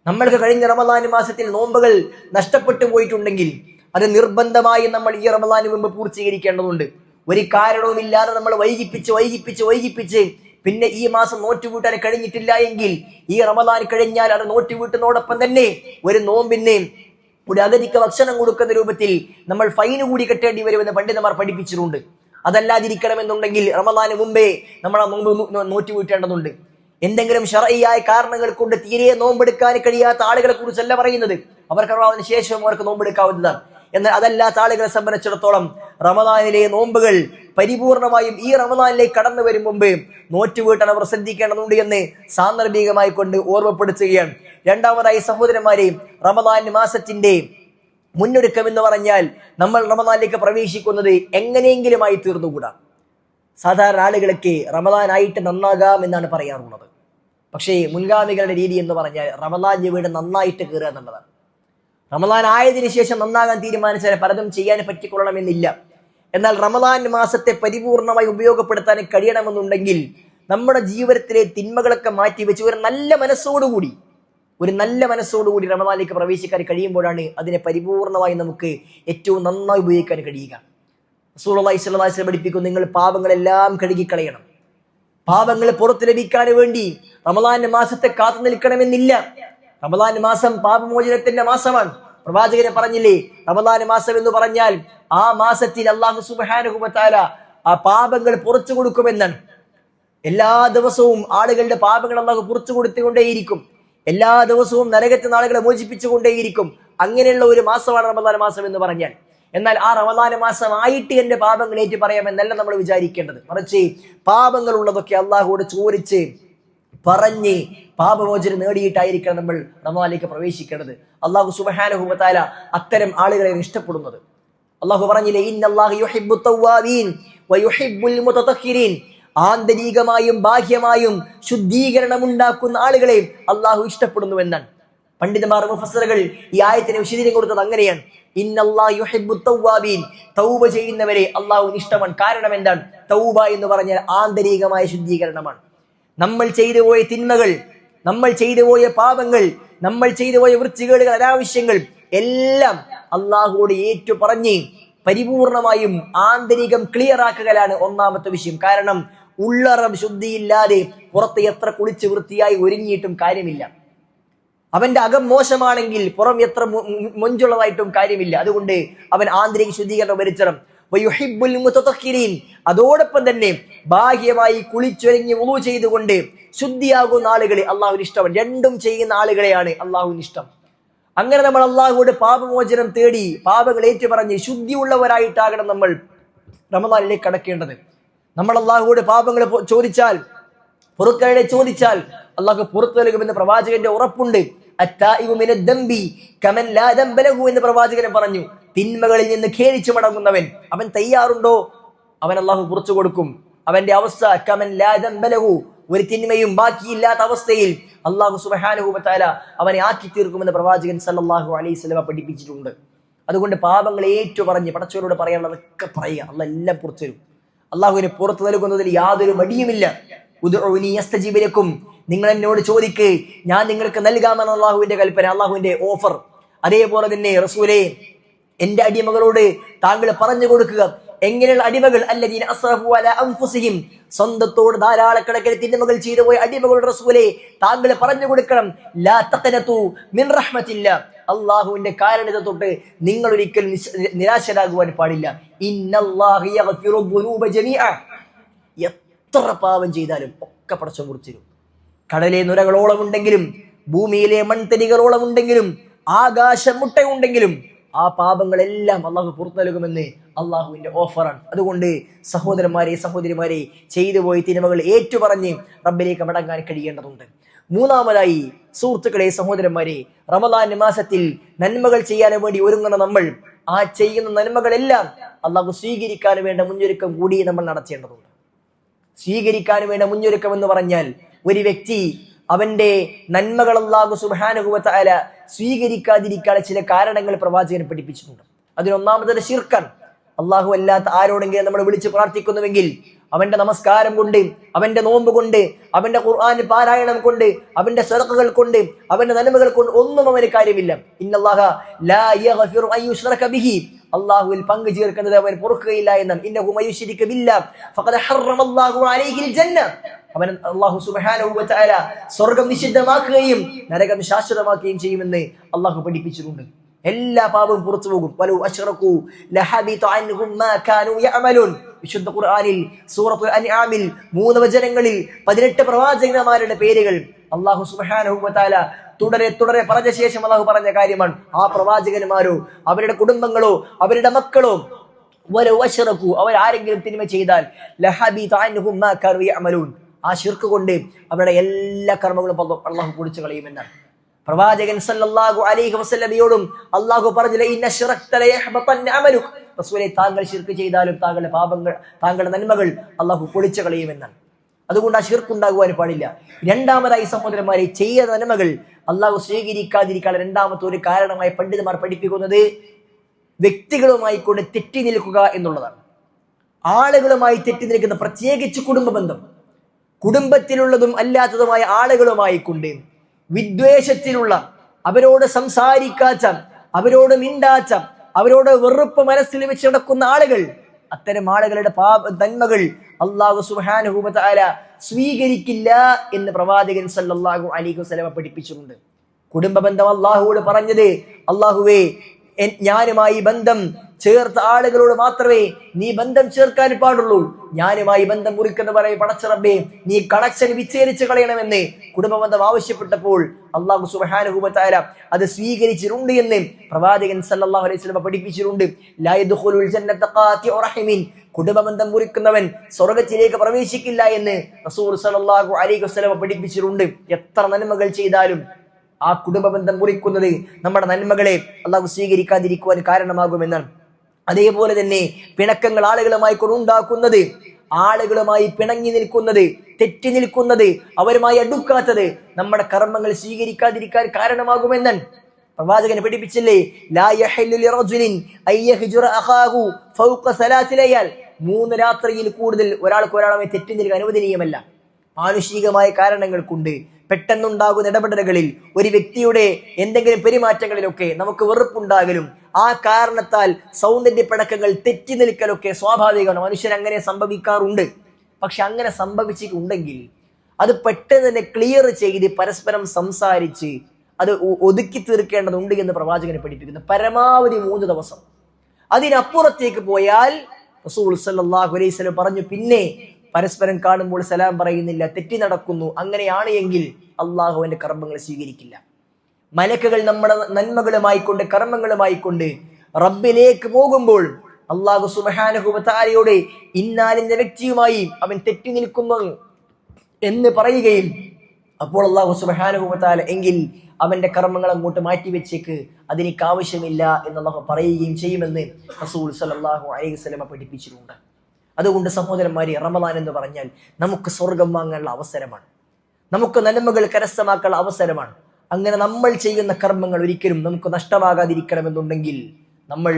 നമ്മൾക്ക് കഴിഞ്ഞ റമദാൻ മാസത്തിൽ നോമ്പുകൾ നഷ്ടപ്പെട്ടു പോയിട്ടുണ്ടെങ്കിൽ അത് നിർബന്ധമായും നമ്മൾ ഈ റമദാന് മുമ്പ് പൂർത്തീകരിക്കേണ്ടതുണ്ട്. ഒരു കാരണവുമില്ലാതെ നമ്മൾ വൈകിപ്പിച്ച് പിന്നെ ഈ മാസം നോറ്റുകൂട്ടാൻ കഴിഞ്ഞിട്ടില്ല എങ്കിൽ ഈ റമദാൻ കഴിഞ്ഞാൽ അത് നോറ്റുകൂട്ടുന്നതോടൊപ്പം തന്നെ ഒരു നോമ്പിന് ഒരു അഗതിക്ക് ഭക്ഷണം കൊടുക്കുന്ന രൂപത്തിൽ നമ്മൾ ഫൈന് കൂടി കെട്ടേണ്ടി വരുമെന്ന് പണ്ഡിതന്മാർ പഠിപ്പിച്ചിട്ടുണ്ട്. അതല്ലാതിരിക്കണമെന്നുണ്ടെങ്കിൽ റമദാന് മുമ്പേ നമ്മൾ ആ നോമ്പ് നോറ്റുകൂട്ടേണ്ടതുണ്ട്. എന്തെങ്കിലും ശർഈയായ കാരണങ്ങൾ കൊണ്ട് തീരെ നോമ്പെടുക്കാൻ കഴിയാത്ത ആളുകളെ കുറിച്ചല്ല പറയുന്നത്. അവർക്ക് റമദാനിന് ശേഷം അവർക്ക് നോമ്പെടുക്കാവുന്നതാണ്. എന്നാൽ അതല്ലാത്ത ആളുകളെ സംബന്ധിച്ചിടത്തോളം റമദാനിലെ നോമ്പുകൾ പരിപൂർണമായും ഈ റമദാനിലേക്ക് കടന്നു വരും മുമ്പ് നോറ്റുവീട്ടാൻ അവർ ശ്രദ്ധിക്കേണ്ടതുണ്ട് എന്ന് സാന്ദർഭികമായി കൊണ്ട് ഓർമ്മപ്പെടുത്തുകയാണ്. രണ്ടാമതായി സഹോദരന്മാരെ, റമദാൻ മാസത്തിന്റെ മുന്നൊരുക്കം എന്ന് പറഞ്ഞാൽ നമ്മൾ റമദാനിലേക്ക് പ്രവേശിക്കുന്നത് എങ്ങനെയെങ്കിലുമായി തീർന്നുകൂടാ. സാധാരണ ആളുകൾക്ക് റമദാൻ ആയിട്ട് നന്നാകാം എന്നാണ് പറയാറുള്ളത്. പക്ഷേ മുൻഗാമികളുടെ രീതി എന്ന് പറഞ്ഞാൽ റമദാൻ വീട് നന്നായിട്ട് കയറുക എന്നുള്ളതാണ്. റമദാൻ ആയതിനു ശേഷം നന്നാകാൻ തീരുമാനിച്ചാൽ പലതും ചെയ്യാൻ പറ്റിക്കൊള്ളണമെന്നില്ല. എന്നാൽ റമദാൻ മാസത്തെ പരിപൂർണമായി ഉപയോഗപ്പെടുത്താൻ കഴിയണമെന്നുണ്ടെങ്കിൽ നമ്മുടെ ജീവിതത്തിലെ തിന്മകളൊക്കെ മാറ്റിവെച്ച് ഒരു നല്ല മനസ്സോടുകൂടി റമദാനിലേക്ക് പ്രവേശിക്കാൻ കഴിയുമ്പോഴാണ് അതിനെ പരിപൂർണമായി നമുക്ക് ഏറ്റവും നന്നായി ഉപയോഗിക്കാൻ കഴിയുക. റസൂലുള്ളാഹി സ്വല്ലല്ലാഹു അലൈഹി വസല്ലം പഠിപ്പിക്കുന്നു, നിങ്ങൾ പാപങ്ങളെല്ലാം കഴുകിക്കളയണം. പാപങ്ങൾ പുറത്തു ലഭിക്കാൻ വേണ്ടി റമദാൻ മാസത്തെ കാത്തു നിൽക്കണമെന്നില്ല. റമദാൻ മാസം പാപമോചനത്തിന്റെ മാസമാണ്. പ്രവാചകനെ പറഞ്ഞില്ലേ, റമദാൻ മാസം എന്ന് പറഞ്ഞാൽ ആ മാസത്തിൽ അല്ലാഹു സുബ്ഹാനഹു വ തആല ആ പാപങ്ങൾ പുറത്തു കൊടുക്കുമെന്നാണ്. എല്ലാ ദിവസവും ആളുകളുടെ പാപങ്ങൾ അല്ലാഹു പുറത്തു കൊടുത്തുകൊണ്ടേയിരിക്കും. എല്ലാ ദിവസവും നരകത്തിൽ നിന്ന് ആളുകളെ മോചിപ്പിച്ചുകൊണ്ടേയിരിക്കും. അങ്ങനെയുള്ള ഒരു മാസമാണ് റമദാൻ മാസം എന്ന് പറഞ്ഞാൽ. എന്നാൽ ആ റമദാൻ മാസമായിട്ട് എന്റെ പാപങ്ങൾ ഏറ്റു പറയാമെന്നല്ല നമ്മൾ വിചാരിക്കേണ്ടത്. മറിച്ച് പാപങ്ങൾ ഉള്ളതൊക്കെ അള്ളാഹുവോട് ചോദിച്ച് പറഞ്ഞ് പാപമോചനം നേടിയിട്ടായിരിക്കണം നമ്മൾ റമദാനിലേക്ക് പ്രവേശിക്കേണ്ടത്. അള്ളാഹു സുബ്ഹാനഹു വ തആല അത്തരം ആളുകളെ ഇഷ്ടപ്പെടുന്നത്. അള്ളാഹു പറഞ്ഞില്ലേ, ഇന്നല്ലാഹു യുഹിബ്ബു തവ്വാബീൻ വയുഹിബ്ബുൽ മുതതഖിരീൻ. ആന്തരികമായും ബാഹ്യമായും ശുദ്ധീകരണം ഉണ്ടാക്കുന്ന ആളുകളെ അള്ളാഹു ഇഷ്ടപ്പെടുന്നുവെന്നാണ്. പണ്ഡിതന്മാർ മുഫസ്സിറുകൾ ഈ ആയത്തിന് വിശദീകരണം കൊടുത്തത് അങ്ങനെയാണ്. ഇന്നല്ലാഹു യുഹിബ്ബു തവ്വാബീൻ, തൗബ ചെയ്യുന്നവരെ അള്ളാഹുവിന് ഇഷ്ടമാണ്. കാരണം എന്താണ്? തൗബ എന്ന് പറഞ്ഞാൽ ആന്തരികമായ ശുദ്ധീകരണമാണ്. നമ്മൾ ചെയ്തു പോയ തിന്മകൾ, നമ്മൾ ചെയ്തു പോയ പാപങ്ങൾ, നമ്മൾ ചെയ്തു പോയ വൃത്തികേടുകൾ, അനാവശ്യങ്ങൾ എല്ലാം അള്ളാഹുവോട് ഏറ്റു പറഞ്ഞ് പരിപൂർണമായും ആന്തരികം ക്ലിയർ ആക്കുകയാണ് ഒന്നാമത്തെ വിഷയം. കാരണം ഉള്ളറം ശുദ്ധിയില്ലാതെ പുറത്ത് എത്ര കുളിച്ച് വൃത്തിയായി ഒരുങ്ങിയിട്ടും കാര്യമില്ല. അവന്റെ അകം മോശമാണെങ്കിൽ പുറം എത്ര മൊഞ്ചുള്ളതായിട്ടും കാര്യമില്ല. അതുകൊണ്ട് അവൻ ആന്തരിക ശുദ്ധീകരണം വരുത്തണം. വയുഹിബ്ബുൽ മുതതഖിരീൻ, അതോടൊപ്പം തന്നെ ബാഹ്യമായി കുളിച്ചൊരുങ്ങി വുളു ചെയ്തുകൊണ്ട് ശുദ്ധിയാകുന്ന ആളുകളെ അള്ളാഹുവിന് ഇഷ്ടമാണ്. രണ്ടും ചെയ്യുന്ന ആളുകളെയാണ് അള്ളാഹുവിന് ഇഷ്ടം. അങ്ങനെ നമ്മൾ അള്ളാഹുവോട് പാപമോചനം തേടി പാപങ്ങൾ ഏറ്റുപറഞ്ഞ് ശുദ്ധിയുള്ളവരായിട്ടാകണം നമ്മൾ റമദാനിലേക്ക് കടക്കേണ്ടത്. നമ്മൾ അള്ളാഹുവോട് പാപങ്ങൾ ചോദിച്ചാൽ പൊറുക്കലിനെ ചോദിച്ചാൽ അള്ളാഹു പുറത്തു നൽകുമെന്ന് പ്രവാചകന്റെ ഉറപ്പുണ്ട്. അത്താഇബു മിനദ് ദംബി കമൻ ലാ ദംബ ലഹു എന്ന് പ്രവാചകൻ പറഞ്ഞു. തിന്മകളിൽ നിന്ന് ഖേദിച്ചു മടങ്ങുന്നവൻ അവൻ തയ്യാറുണ്ടോ, അവൻ അള്ളാഹു പുറത്തു കൊടുക്കും. അവന്റെ അവസ്ഥ കമൻ ലാ ദംബ ലഹു, ഒരു തിന്മയും ബാക്കിയില്ലാത്ത അവസ്ഥയിൽ അള്ളാഹു സുബ്ഹാനഹു വ തആല അവനെ ആക്കി തീർക്കുമെന്ന് പ്രവാചകൻ സല്ലല്ലാഹു അലൈഹി വസല്ലം പഠിപ്പിച്ചിട്ടുണ്ട്. അതുകൊണ്ട് പാപങ്ങൾ ഏറ്റു പറഞ്ഞ് പടച്ചവരോട് പറയാനുള്ളതൊക്കെ പറയുക, അള്ളാഹ് എല്ലാം പുറത്തു തരും. അള്ളാഹുവിനെ പുറത്തു നൽകുന്നതിൽ യാതൊരു മടിയുമില്ല. ഉദ്ഉനി അസ്തജീബ് ലക്കും, നിങ്ങൾ എന്നോട് ചോദിക്ക്, ഞാൻ നിങ്ങൾക്ക് നൽകാമെന്ന അള്ളാഹുവിന്റെ കൽപ്പന, അള്ളാഹുവിന്റെ ഓഫർ. അതേപോലെ തന്നെ റസൂലേ, എന്റെ അടിമകളോട് താങ്കൾ പറഞ്ഞു കൊടുക്കുക. എങ്ങനെയുള്ള അടിമകൾ? അല്ലദീന അസ്റഫു അലാ അൻഫുസിഹിം, സ്വന്തത്തോട് ധാരാളക്കണക്കിന് തിന്മകൾ ചെയ്തു പോയ അടിമകളുടെ റസൂലേ താങ്കൾ പറഞ്ഞു കൊടുക്കണം. ലാ തഖനതു മിൻ റഹ്മത്തില്ല, അള്ളാഹുവിന്റെ കാരുണ്യത്തെ തൊട്ട് നിങ്ങൾ ഒരിക്കലും നിരാശരാകുവാൻ പാടില്ല. ഇന്നല്ലാഹ യഗ്ഫിറു ദുനൂബ ജമീഅ, എത്ര പാപം ചെയ്താലും ഒക്കെ പടച്ചവൻ പുറത്തിരും. കടലിലെ നുരകളോളം ഉണ്ടെങ്കിലും, ഭൂമിയിലെ മൺതരികളോളം ഉണ്ടെങ്കിലും, ആകാശം മുട്ടയുണ്ടെങ്കിലും ആ പാപങ്ങളെല്ലാം അള്ളാഹു പുറത്തു നൽകുമെന്ന് അള്ളാഹുവിന്റെ ഓഫറാണ്. അതുകൊണ്ട് സഹോദരന്മാരെ, സഹോദരിമാരെ, ചെയ്തു പോയി തിന്മകൾ ഏറ്റുപറഞ്ഞ് റബ്ബിലേക്ക് മടങ്ങാൻ കഴിയേണ്ടതുണ്ട്. മൂന്നാമതായി സുഹൃത്തുക്കളെ, സഹോദരന്മാരെ, റമദാൻ മാസത്തിൽ നന്മകൾ ചെയ്യാൻ വേണ്ടി ഒരുങ്ങുന്ന നമ്മൾ ആ ചെയ്യുന്ന നന്മകളെല്ലാം അള്ളാഹു സ്വീകരിക്കാൻ വേണ്ട മുന്നൊരുക്കം കൂടി നമ്മൾ നടത്തേണ്ടതുണ്ട്. സ്വീകരിക്കാൻ വേണ്ട മുന്നൊരുക്കം എന്ന് പറഞ്ഞാൽ, ഒരു വ്യക്തി അവന്റെ നന്മകൾ അല്ലാഹു സുബ്ഹാനഹു വ തആല സ്വീകരിക്കാതിരിക്കാനുള്ള ചില കാരണങ്ങൾ പ്രവാചകൻ പഠിപ്പിച്ചിട്ടുണ്ട്. അതിലൊന്നാമത് ശിർക്കാണ്. അള്ളാഹു അല്ലാത്ത ആരോടെങ്കിലും നമ്മൾ വിളിച്ച് പ്രാർത്ഥിക്കുന്നുവെങ്കിൽ അവന്റെ നമസ്കാരം കൊണ്ട്, അവന്റെ നോമ്പ് കൊണ്ട്, അവന്റെ ഖുർആൻ പാരായണം കൊണ്ട്, അവന്റെ സദഖകൾ കൊണ്ട്, അവന്റെ നന്മകൾ കൊണ്ട് ഒന്നും അവന് കാര്യമില്ല. ഇന്നല്ലാഹ ലാ യഗ്ഫിറു അൻ യുശ്റക ബിഹി, അള്ളാഹുവിൽ പങ്കു ചേർക്കുന്നത് അവൻ പൊറുക്കുകയില്ല എന്നാണ്. ഇന്നഹു മയുശ്രിക ബില്ലാഹ് ഫഖദ് ഹറമല്ലാഹു അലൈഹിൽ ജന്ന, അവൻ അല്ലാഹു സുബ്ഹാനഹു വ തആല സ്വർഗ്ഗം നിഷിദ്ധമാക്കുകയും നരകം ശാശ്വതമാക്കുകയും ചെയ്യുമെന്ന് അള്ളാഹു പഠിപ്പിച്ചിട്ടുണ്ട്. എല്ലാ പാപവും പുറത്തു പോകും. വലൗ അശ്റകൂ ലഹബിത അൻഹും മാ കാനൂ യഅമലൂൻ, വിശുദ്ധ ഖുർആനിൽ സൂറത്തുൽ അൻആമിൽ 3 വചനങ്ങളിൽ 18 പ്രവാചകന്മാരുടെ പേരുകൾ അല്ലാഹു സുബ്ഹാനഹു വ തആല തുടരെ തുടരെ പറഞ്ഞ ശേഷം അല്ലാഹു പറഞ്ഞ കാര്യമാണ്. ആ പ്രവാചകന്മാരോ അവരുടെ കുടുംബങ്ങളോ അവരുടെ മക്കളോ വലൗ അശ്റകൂ, അവർ ആരെങ്കിലും തിന്മ ചെയ്താൽ ലഹബിത അൻഹും മാ കാനൂ യഅമലൂൻ, ആ ശിർക്ക് കൊണ്ട് അവരുടെ എല്ലാ കർമ്മങ്ങളും അല്ലാഹു പൊളിച്ചു കളയുമെന്നാണ്. പ്രവാചകൻ സല്ലല്ലാഹു അലൈഹി വസല്ലമയോടും അല്ലാഹു പറഞ്ഞു, ഇന്ന ശിറക്ത ലയഹ്ബതന്ന അമലുക, റസൂലേ താങ്കൾ ശിർക്ക് ചെയ്താലും താങ്കളുടെ പാപങ്ങൾ, താങ്കളുടെ നന്മകൾ അല്ലാഹു പൊളിച്ചു കളയുമെന്നാണ്. അതുകൊണ്ട് ആ ശിർക്ക് ഉണ്ടാകുവാൻ പാടില്ല. രണ്ടാമതായി സഹോദരന്മാരെ, ചെയ്ത നന്മകൾ അല്ലാഹു സ്വീകരിക്കാതിരിക്കാൻ രണ്ടാമത്തെ ഒരു കാരണമായി പണ്ഡിതന്മാർ പഠിപ്പിക്കുന്നത് വ്യക്തികളുമായി കൊണ്ട് തെറ്റി നിൽക്കുക എന്നുള്ളതാണ്. ആളുകളുമായി തെറ്റി നിൽക്കുന്ന, പ്രത്യേകിച്ച് കുടുംബ ബന്ധം, കുടുംബത്തിലുള്ളതും അല്ലാത്തതുമായ ആളുകളുമായി കൊണ്ട് വിദ്വേഷത്തിലുള്ള, അവരോട് സംസാരിക്കാച്ച, അവരോട് മിണ്ടാച്ച, അവരോട് വെറുപ്പ് മനസ്സിൽ വെച്ച് നടക്കുന്ന ആളുകൾ, അത്തരം ആളുകളുടെ നന്മകൾ അല്ലാഹു സുബ്ഹാനഹു വ തആല സ്വീകരിക്കില്ല എന്ന് പ്രവാചകൻ സല്ലല്ലാഹു അലൈഹി വസല്ലം പഠിപ്പിച്ചിട്ടുണ്ട്. കുടുംബ ബന്ധം അല്ലാഹുവോട് പറഞ്ഞത്, അല്ലാഹുവേ ഞാനുമായി ബന്ധം ചേർത്ത ആളുകളോട് മാത്രമേ നീ ബന്ധം ചേർക്കാൻ പാടുള്ളൂ, ഞാനുമായി ബന്ധം മുറിക്കുന്ന പറയും പടച്ച റബ്ബേ നീ കണക്ഷൻ വിച്ഛേദിച്ച് കളയണമെന്ന് കുടുംബബന്ധം ആവശ്യപ്പെട്ടപ്പോൾ അല്ലാഹു സുബ്ഹാനഹു വ തആല അത് സ്വീകരിച്ചിട്ടുണ്ട് എന്ന് പ്രവാചകൻ സല്ലല്ലാഹു അലൈഹി വസല്ലം പഠിപ്പിച്ചിട്ടുണ്ട്. ലാ യദ്ഖുലുൽ ജന്നത ഖാതിഉ റഹിമിൻ, കുടുംബബന്ധം മുറിക്കുന്നവൻ സ്വർഗ്ഗത്തിലേക്ക് പ്രവേശിക്കില്ല എന്ന് റസൂൽ സല്ലല്ലാഹു അലൈഹി വസല്ലം പഠിപ്പിച്ചിട്ടുണ്ട്. എത്ര നന്മകൾ ചെയ്താലും ആ കുടുംബബന്ധം മുറിക്കുന്നത് നമ്മുടെ നന്മകളെ അല്ലാഹു സ്വീകരിക്കാതിരിക്കുവാൻ കാരണമാകുമെന്നാണ്. അതേപോലെ തന്നെ പിണക്കങ്ങൾ ആളുകളുമായി കൊണ്ടുണ്ടാക്കുന്നത്, ആളുകളുമായി പിണങ്ങി നിൽക്കുന്നത്, തെറ്റി നിൽക്കുന്നത്, അവരുമായി അടുക്കാത്തത് നമ്മുടെ കർമ്മങ്ങൾ സ്വീകരിക്കാതിരിക്കാൻ കാരണമാകുമെന്നാണ്. പ്രവാചകൻ പഠിപ്പിച്ചില്ലേ, ലാ യഹില്ലു ലിറജുലിൻ അയ്യഹ്ജുറ അഖാഹു ഫൗഖ സലാസി ലയാൽ, 3 രാത്രിയിൽ കൂടുതൽ ഒരാൾക്ക് ഒരാളുമായി തെറ്റി നിൽക്കാൻ അനുവദനീയമല്ല. മാനുഷികമായ കാരണങ്ങൾ കൊണ്ട് പെട്ടെന്നുണ്ടാകുന്ന ഇടപെടലുകളിൽ ഒരു വ്യക്തിയുടെ എന്തെങ്കിലും പെരുമാറ്റങ്ങളിലൊക്കെ നമുക്ക് വെറുപ്പുണ്ടാകലും ആ കാരണത്താൽ സൗന്ദര്യ പിണക്കങ്ങൾ തെറ്റി നിൽക്കലൊക്കെ സ്വാഭാവികമാണ്. മനുഷ്യൻ അങ്ങനെ സംഭവിക്കാറുണ്ട്. പക്ഷെ അങ്ങനെ സംഭവിച്ചിട്ടുണ്ടെങ്കിൽ അത് പെട്ടെന്ന് തന്നെ ക്ലിയർ ചെയ്ത് പരസ്പരം സംസാരിച്ച് അത് ഒതുക്കി തീർക്കേണ്ടതുണ്ട് എന്ന് പ്രവാചകനെ പഠിപ്പിക്കുന്നു. പരമാവധി 3 ദിവസം. അതിനപ്പുറത്തേക്ക് പോയാൽ റസൂൽ സല്ലല്ലാഹു അലൈഹി വസല്ലം പറഞ്ഞു, പിന്നെ പരസ്പരം കാണുമ്പോൾ സലാം പറയുന്നില്ല, തെറ്റി നടക്കുന്നു, അങ്ങനെയാണ് എങ്കിൽ അള്ളാഹു അവന്റെ കർമ്മങ്ങൾ സ്വീകരിക്കില്ല. മലക്കുകൾ നമ്മുടെ നന്മകളുമായി കൊണ്ട് കർമ്മങ്ങളുമായി കൊണ്ട് റബ്ബിലേക്ക് പോകുമ്പോൾ അല്ലാഹു സുബ്ഹാനഹു വ തആലയോട് ഇന്നാലിന്റെ വ്യക്തിയുമായി അവൻ തെറ്റി നിൽക്കുന്നു എന്ന് പറയുകയും, അപ്പോൾ അല്ലാഹു സുബ്ഹാനഹു വ തആല എങ്കിൽ അവന്റെ കർമ്മങ്ങൾ അങ്ങോട്ട് മാറ്റിവെച്ചേക്ക്, അതെനിക്ക് ആവശ്യമില്ല എന്ന് അല്ലാഹു പറയുകയും ചെയ്യുമെന്ന് റസൂൽ സല്ലല്ലാഹു അലൈഹി വസല്ലം പഠിപ്പിച്ചിട്ടുണ്ട്. അതുകൊണ്ട് സഹോദരന്മാരെ, റമദാൻ എന്ന് പറഞ്ഞാൽ നമുക്ക് സ്വർഗം വാങ്ങാനുള്ള അവസരമാണ്, നമുക്ക് നന്മകൾ കരസ്ഥമാക്കാനുള്ള അവസരമാണ്. അങ്ങനെ നമ്മൾ ചെയ്യുന്ന കർമ്മങ്ങൾ ഒരിക്കലും നമുക്ക് നഷ്ടമാകാതിരിക്കണമെന്നുണ്ടെങ്കിൽ നമ്മൾ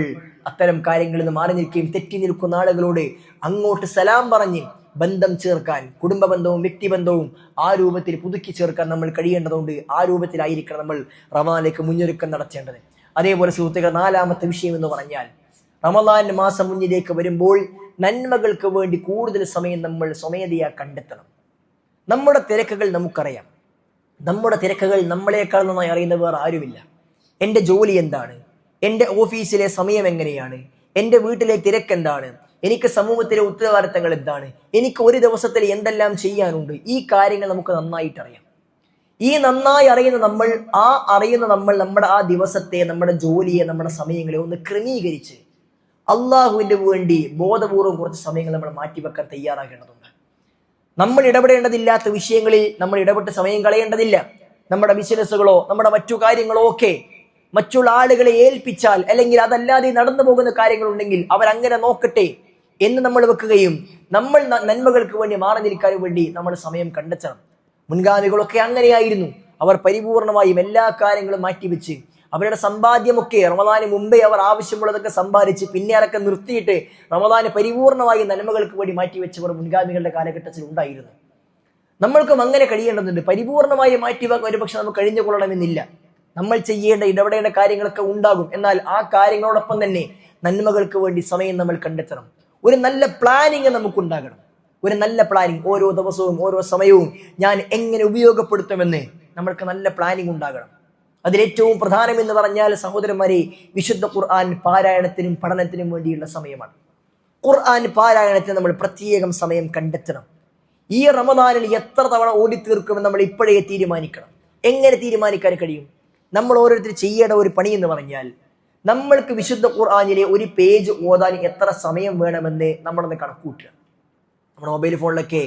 അത്തരം കാര്യങ്ങളിൽ നിന്ന് മാറി നിൽക്കുകയും തെറ്റി നിൽക്കുന്ന ആളുകളോട് അങ്ങോട്ട് സലാം പറഞ്ഞ് ബന്ധം ചേർക്കാൻ, കുടുംബ ബന്ധവും വ്യക്തിബന്ധവും ആ രൂപത്തിൽ പുതുക്കി ചേർക്കാൻ നമ്മൾ കഴിയേണ്ടതുണ്ട്. ആ രൂപത്തിലായിരിക്കണം നമ്മൾ റമദാനിലേക്ക് മുന്നൊരുക്കം നടത്തേണ്ടത്. അതേപോലെ സുഹൃത്തുക്കൾ, നാലാമത്തെ വിഷയം എന്ന് പറഞ്ഞാൽ റമദാൻ മാസം മുന്നിലേക്ക് വരുമ്പോൾ നന്മകൾക്ക് വേണ്ടി കൂടുതൽ സമയം നമ്മൾ സ്വമേധയാ കണ്ടെത്തണം. നമ്മുടെ തിരക്കുകൾ നമുക്കറിയാം, നമ്മുടെ തിരക്കുകൾ നമ്മളെക്കാൾ നന്നായി അറിയുന്ന വേറെ ആരുമില്ല. എൻ്റെ ജോലി എന്താണ്, എൻ്റെ ഓഫീസിലെ സമയം എങ്ങനെയാണ്, എൻ്റെ വീട്ടിലെ തിരക്കെന്താണ്, എനിക്ക് സമൂഹത്തിലെ ഉത്തരവാദിത്തങ്ങൾ എന്താണ്, എനിക്ക് ഒരു ദിവസത്തിൽ എന്തെല്ലാം ചെയ്യാനുണ്ട്, ഈ കാര്യങ്ങൾ നമുക്ക് നന്നായിട്ട് അറിയാം. ഈ നന്നായി അറിയുന്ന നമ്മൾ നമ്മുടെ ആ ദിവസത്തെ, നമ്മുടെ ജോലിയെ, നമ്മുടെ സമയങ്ങളെ ഒന്ന് ക്രമീകരിച്ച് അള്ളാഹുവിൻ്റെ വേണ്ടി ബോധപൂർവം കുറച്ച് സമയങ്ങൾ നമ്മൾ മാറ്റിവെക്കാൻ തയ്യാറാകേണ്ടതുണ്ട്. നമ്മൾ ഇടപെടേണ്ടതില്ലാത്ത വിഷയങ്ങളിൽ നമ്മൾ ഇടപെട്ട് സമയം കളയേണ്ടതില്ല. നമ്മുടെ ബിസിനസ്സുകളോ നമ്മുടെ മറ്റു കാര്യങ്ങളോ ഒക്കെ മറ്റുള്ള ആളുകളെ ഏൽപ്പിച്ചാൽ, അല്ലെങ്കിൽ അതല്ലാതെ നടന്നു പോകുന്ന കാര്യങ്ങളുണ്ടെങ്കിൽ അവരങ്ങനെ നോക്കട്ടെ എന്ന് നമ്മൾ വെക്കുകയും നമ്മൾ നന്മകൾക്ക് വേണ്ടി മാറി നിൽക്കാൻ വേണ്ടി നമ്മൾ സമയം കണ്ടെത്തണം. മുൻഗാമികളൊക്കെ അങ്ങനെയായിരുന്നു. അവർ പരിപൂർണമായും എല്ലാ കാര്യങ്ങളും മാറ്റിവെച്ച് അവരുടെ സമ്പാദ്യമൊക്കെ റമദാന് മുമ്പേ അവർ ആവശ്യമുള്ളതൊക്കെ സമ്പാദിച്ച് പിന്നെ അതൊക്കെ നിർത്തിയിട്ട് റമദാന് പരിപൂർണമായി നന്മകൾക്ക് വേണ്ടി മാറ്റിവെച്ചവർ മുൻഗാമികളുടെ കാലഘട്ടത്തിൽ ഉണ്ടായിരുന്നു. നമ്മൾക്കും അങ്ങനെ കഴിയേണ്ടതുണ്ട്. പരിപൂർണമായി മാറ്റിവെക്കാൻ ഒരുപക്ഷെ നമുക്ക് കഴിഞ്ഞുകൊള്ളണമെന്നില്ല. നമ്മൾ ചെയ്യേണ്ട ഇടപെടേണ്ട കാര്യങ്ങളൊക്കെ ഉണ്ടാകും. എന്നാൽ ആ കാര്യങ്ങളോടൊപ്പം തന്നെ നന്മകൾക്ക് വേണ്ടി സമയം നമ്മൾ കണ്ടെത്തണം. ഒരു നല്ല പ്ലാനിങ് നമുക്കുണ്ടാകണം. ഒരു നല്ല പ്ലാനിങ്, ഓരോ ദിവസവും ഓരോ സമയവും ഞാൻ എങ്ങനെ ഉപയോഗപ്പെടുത്തുമെന്ന് നമ്മൾക്ക് നല്ല പ്ലാനിങ് ഉണ്ടാകണം. അതിലേറ്റവും പ്രധാനമെന്ന് പറഞ്ഞാൽ സഹോദരന്മാരെ, വിശുദ്ധ ഖുർആൻ പാരായണത്തിനും പഠനത്തിനും വേണ്ടിയുള്ള സമയമാണ്. ഖുർആൻ പാരായണത്തിന് നമ്മൾ പ്രത്യേകം സമയം കണ്ടെത്തണം. ഈ റമദാനിൽ എത്ര തവണ ഓടിത്തീർക്കുമെന്ന് നമ്മൾ ഇപ്പോഴേ തീരുമാനിക്കണം. എങ്ങനെ തീരുമാനിക്കാൻ കഴിയും? നമ്മൾ ഓരോരുത്തർ ചെയ്യേണ്ട ഒരു പണി എന്ന് പറഞ്ഞാൽ, നമ്മൾക്ക് വിശുദ്ധ ഖുർആനിലെ ഒരു പേജ് ഓതാൻ എത്ര സമയം വേണമെന്ന് നമ്മളൊന്ന് കണക്കൂട്ടുക. നമ്മുടെ മൊബൈൽ ഫോണിലൊക്കെ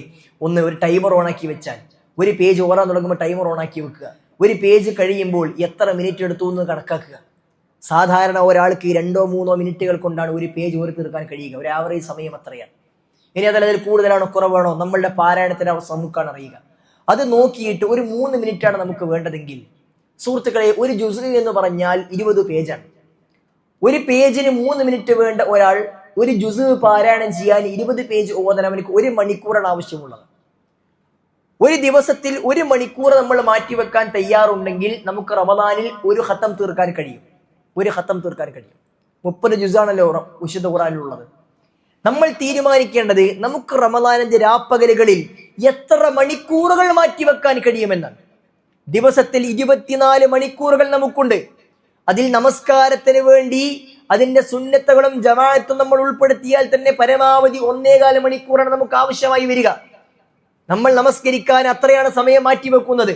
ഒരു ടൈമർ ഓണാക്കി വെച്ചാൽ, ഒരു പേജ് ഓടാൻ തുടങ്ങുമ്പോൾ ടൈമർ ഓണാക്കി വെക്കുക. ഒരു പേജ് കഴിയുമ്പോൾ എത്ര മിനിറ്റ് എടുത്തു എന്ന് കണക്കാക്കുക. സാധാരണ ഒരാൾക്ക് 2-3 മിനിറ്റുകൾ കൊണ്ടാണ് ഒരു പേജ് ഓടി തീർക്കാൻ കഴിയുക. ഒരു ആവറേജ് സമയം അത്രയാണ്. ഇനി അതിൽ കൂടുതലാണോ കുറവാണോ നമ്മളുടെ പാരായണത്തിന്റെ അവസ്ഥ നമുക്കാണ് അറിയുക. അത് നോക്കിയിട്ട് ഒരു 3 മിനിറ്റാണ് നമുക്ക് വേണ്ടതെങ്കിൽ, സുഹൃത്തുക്കളെ, ഒരു ജുസ് എന്ന് പറഞ്ഞാൽ 20 പേജാണ്. ഒരു പേജിന് 3 മിനിറ്റ് വേണ്ട ഒരാൾ ഒരു ജുസ് പാരായണം ചെയ്യാൻ 20 പേജ് ഓതാൻ അവർക്ക് 1 മണിക്കൂറാണ് ആവശ്യമുള്ളത്. ഒരു ദിവസത്തിൽ 1 മണിക്കൂർ നമ്മൾ മാറ്റിവെക്കാൻ തയ്യാറുണ്ടെങ്കിൽ നമുക്ക് റമദാനിൽ ഒരു ഖത്തം തീർക്കാൻ കഴിയും. 30 ജുസാണല്ലോ വിശുദ്ധ ഖുർആനിലുള്ളത്. നമ്മൾ തീരുമാനിക്കേണ്ടത് നമുക്ക് റമദാനിന്റെ രാപ്പകലുകളിൽ എത്ര മണിക്കൂറുകൾ മാറ്റിവെക്കാൻ കഴിയുമെന്നാണ്. ദിവസത്തിൽ 24 മണിക്കൂറുകൾ നമുക്കുണ്ട്. അതിൽ നമസ്കാരത്തിന് വേണ്ടി അതിന്റെ സുന്നത്തുകളും ജമാഅത്തും നമ്മൾ ഉൾപ്പെടുത്തിയാൽ തന്നെ പരമാവധി 1.25 മണിക്കൂറാണ് നമുക്ക് ആവശ്യമായി വരിക. നമ്മൾ നമസ്കരിക്കാൻ അത്രയാണ് സമയം മാറ്റിവെക്കുന്നത്.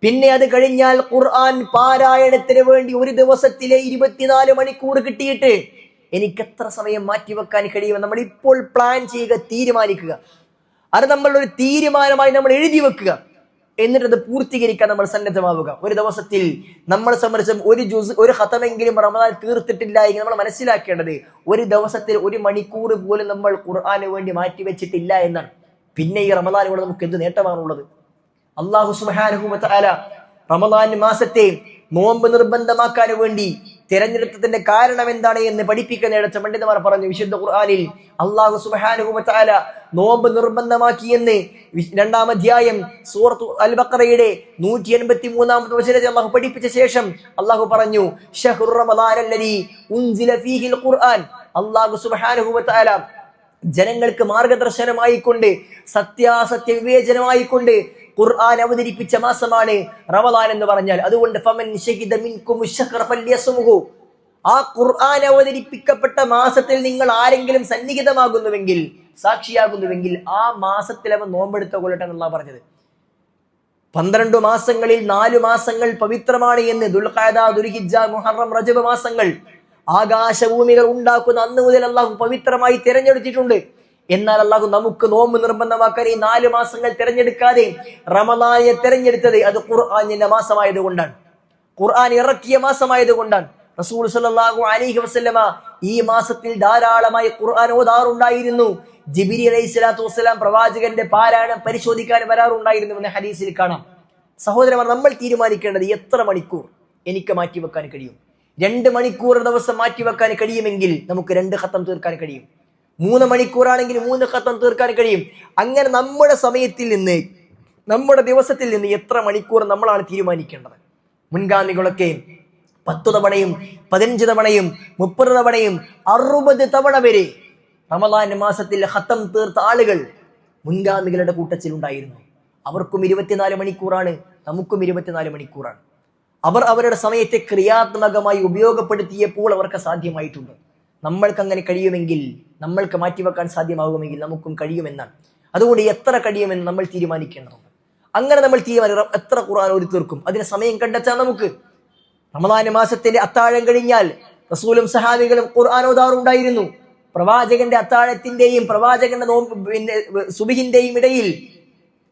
പിന്നെ അത് കഴിഞ്ഞാൽ ഖുർആൻ പാരായണത്തിന് വേണ്ടി ഒരു ദിവസത്തിലെ 24 മണിക്കൂർ കിട്ടിയിട്ട് എനിക്ക് എത്ര സമയം മാറ്റിവെക്കാൻ കഴിയുമെന്ന് നമ്മൾ ഇപ്പോൾ പ്ലാൻ ചെയ്യുക, തീരുമാനിക്കുക. അത് നമ്മളൊരു തീരുമാനമായി നമ്മൾ എഴുതി വെക്കുക. എന്നിട്ട് അത് പൂർത്തീകരിക്കാൻ നമ്മൾ സന്നദ്ധമാവുക. ഒരു ദിവസത്തിൽ നമ്മളെ സംബന്ധിച്ച് ഒരു ഖതമെങ്കിലും റമദാൻ തീർത്തിട്ടില്ല എങ്കിൽ നമ്മൾ മനസ്സിലാക്കേണ്ടത് ഒരു ദിവസത്തിൽ 1 മണിക്കൂർ പോലും നമ്മൾ ഖുർആന് വേണ്ടി മാറ്റിവെച്ചിട്ടില്ല എന്നാണ്. പിന്നെ ഈ റമദാൻ കൊണ്ട് നമുക്ക് എന്ത് നേട്ടമാണുള്ളത്? അല്ലാഹു സുബ്ഹാനഹു വ തആല റമദാൻ മാസത്തെ നോമ്പ് നിർബന്ധമാക്കാൻ വേണ്ടി തിരഞ്ഞെടുത്തതിന്റെ കാരണം എന്താണ് എന്ന് പഠിപ്പിക്കുന്നിടത്ത് പണ്ഡിതന്മാർ പറഞ്ഞു, വിശുദ്ധ ഖുർആനിൽ അല്ലാഹു സുബ്ഹാനഹു വ തആല നോമ്പ് നിർബന്ധമാക്കി എന്ന് 2-ാം അധ്യായം സൂറത്ത് അൽ ബഖറയുടെ 183-ാമത്തെ വചനത്തിൽ അല്ലാഹു പഠിപ്പിച്ച ശേഷം അല്ലാഹു പറഞ്ഞു, ശഹ്റു റമദാനല്ലദീ ഉൻസില ഫീഹിൽ ഖുർആൻ. അല്ലാഹു സുബ്ഹാനഹു വ തആല ജനങ്ങൾക്ക് മാർഗദർശനമായിക്കൊണ്ട്, സത്യാസത്യ വിവേചനമായിക്കൊണ്ട് ഖുർആൻ അവതരിപ്പിച്ച മാസമാണ് റമദാൻ എന്ന് പറഞ്ഞാൽ. അതുകൊണ്ട് ഫമൻ ശഹിദ മിൻകും ശഹ്റ ഫല്യസ്മുഹു, ആ ഖുർആൻ അവതരിപ്പിക്കപ്പെട്ട മാസത്തിൽ നിങ്ങൾ ആരെങ്കിലും സന്നിഹിതമാകുന്നുവെങ്കിൽ, സാക്ഷിയാകുന്നുവെങ്കിൽ ആ മാസത്തിൽ അവൻ നോമ്പെടുത്ത കൊള്ളട്ടെ എന്നാണ് പറഞ്ഞത്. 12 മാസങ്ങളിൽ 4 മാസങ്ങൾ പവിത്രമാണ് എന്ന് ദുൽഖഅദ, ദുൽഹിജ്ജ, മുഹറം, റജബ് മാസങ്ങൾ ആകാശഭൂമികൾ ഉണ്ടാക്കുന്ന അന്ന് മുതൽ അല്ലാഹു പവിത്രമായി തിരഞ്ഞെടുത്തിട്ടുണ്ട്. എന്നാൽ അള്ളാഹു നമുക്ക് നോമ്പ് നിർബന്ധമാക്കാൻ ഈ 4 മാസങ്ങൾ തിരഞ്ഞെടുക്കാതെ റമദാനെ തിരഞ്ഞെടുത്തത് അത് ഖുർആനിന്റെ മാസമായതുകൊണ്ടാണ്, ഖുർആൻ ഇറക്കിയ മാസമായതുകൊണ്ടാണ്. റസൂൽ സല്ലല്ലാഹു അലൈഹി വസല്ലമ ഈ മാസത്തിൽ ധാരാളമായി ഖുർആൻ ഓതാറുണ്ടായിരുന്നു. ജിബ്രീൽ അലൈഹിസ്സലാത്തു വസ്സലാം പ്രവാചകന്റെ പാരായണം പരിശോധിക്കാൻ വരാറുണ്ടായിരുന്നു എന്ന് ഹദീസിൽ കാണാം. സഹോദരന്മാർ, നമ്മൾ തീരുമാനിക്കേണ്ടത് എത്ര മണിക്കൂർ എനിക്ക് മാറ്റിവെക്കാൻ കഴിയും. 2 മണിക്കൂർ ദിവസം മാറ്റിവെക്കാൻ കഴിയുമെങ്കിൽ നമുക്ക് 2 ഖത്തം തീർക്കാൻ കഴിയും. 3 മണിക്കൂറാണെങ്കിൽ 3 ഖത്തം തീർക്കാൻ കഴിയും. അങ്ങനെ നമ്മുടെ സമയത്തിൽ നിന്ന്, നമ്മുടെ ദിവസത്തിൽ നിന്ന് എത്ര മണിക്കൂർ നമ്മളാണ് തീരുമാനിക്കേണ്ടത്. മുൻഗാമികളൊക്കെ 10 തവണയും 15 തവണയും 30 തവണയും 60 തവണ വരെ റമദാൻ മാസത്തിൽ ഖത്തം തീർത്ത ആളുകൾ മുൻഗാമികളുടെ കൂട്ടത്തിൽ ഉണ്ടായിരുന്നു. അവർക്കും 24 മണിക്കൂറാണ്, നമുക്കും 24 മണിക്കൂറാണ്. അവർ അവരുടെ സമയത്തെ ക്രിയാത്മകമായി ഉപയോഗപ്പെടുത്തിയപ്പോൾ അവർക്ക് സാധ്യമായിട്ടുണ്ട്. നമ്മൾക്ക് അങ്ങനെ കഴിയുമെങ്കിൽ, നമ്മൾക്ക് മാറ്റിവെക്കാൻ സാധ്യമാകുമെങ്കിൽ നമുക്കും കഴിയുമെന്നാണ്. അതുകൊണ്ട് എത്ര കഴിയുമെന്ന് നമ്മൾ തീരുമാനിക്കേണ്ടതുണ്ട്. അങ്ങനെ നമ്മൾ തീരുമാനിക്കണം എത്ര ഖുർആൻ ഓതി തീർക്കും. അതിന് സമയം കണ്ടെത്താൻ നമുക്ക്. റമദാൻ മാസത്തിന്റെ അത്താഴം കഴിഞ്ഞാൽ റസൂലും സഹാബികളും ഖുർആൻ ഓതാറുണ്ടായിരുന്നു. പ്രവാചകന്റെ അത്താഴത്തിന്റെയും പ്രവാചകന്റെ സുബഹിന്റെയും ഇടയിൽ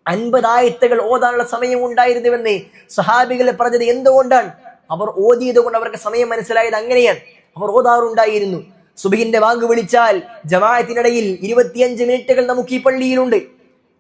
50 ആയത്തുകൾ ഓതാനുള്ള സമയം ഉണ്ടായിരുന്നുവെന്ന് സഹാബികൾ പറഞ്ഞത് എന്തുകൊണ്ടാണ്? അവർ ഓതിയത് കൊണ്ട് അവർക്ക് സമയം മനസ്സിലായത് അങ്ങനെയാണ്. അവർ ഓതാറുണ്ടായിരുന്നു. സുബഹിന്റെ വാങ്ക് വിളിച്ചാൽ ജമാഅത്തിനിടയിൽ 25 മിനിറ്റുകൾ നമുക്ക് ഈ പള്ളിയിലുണ്ട്.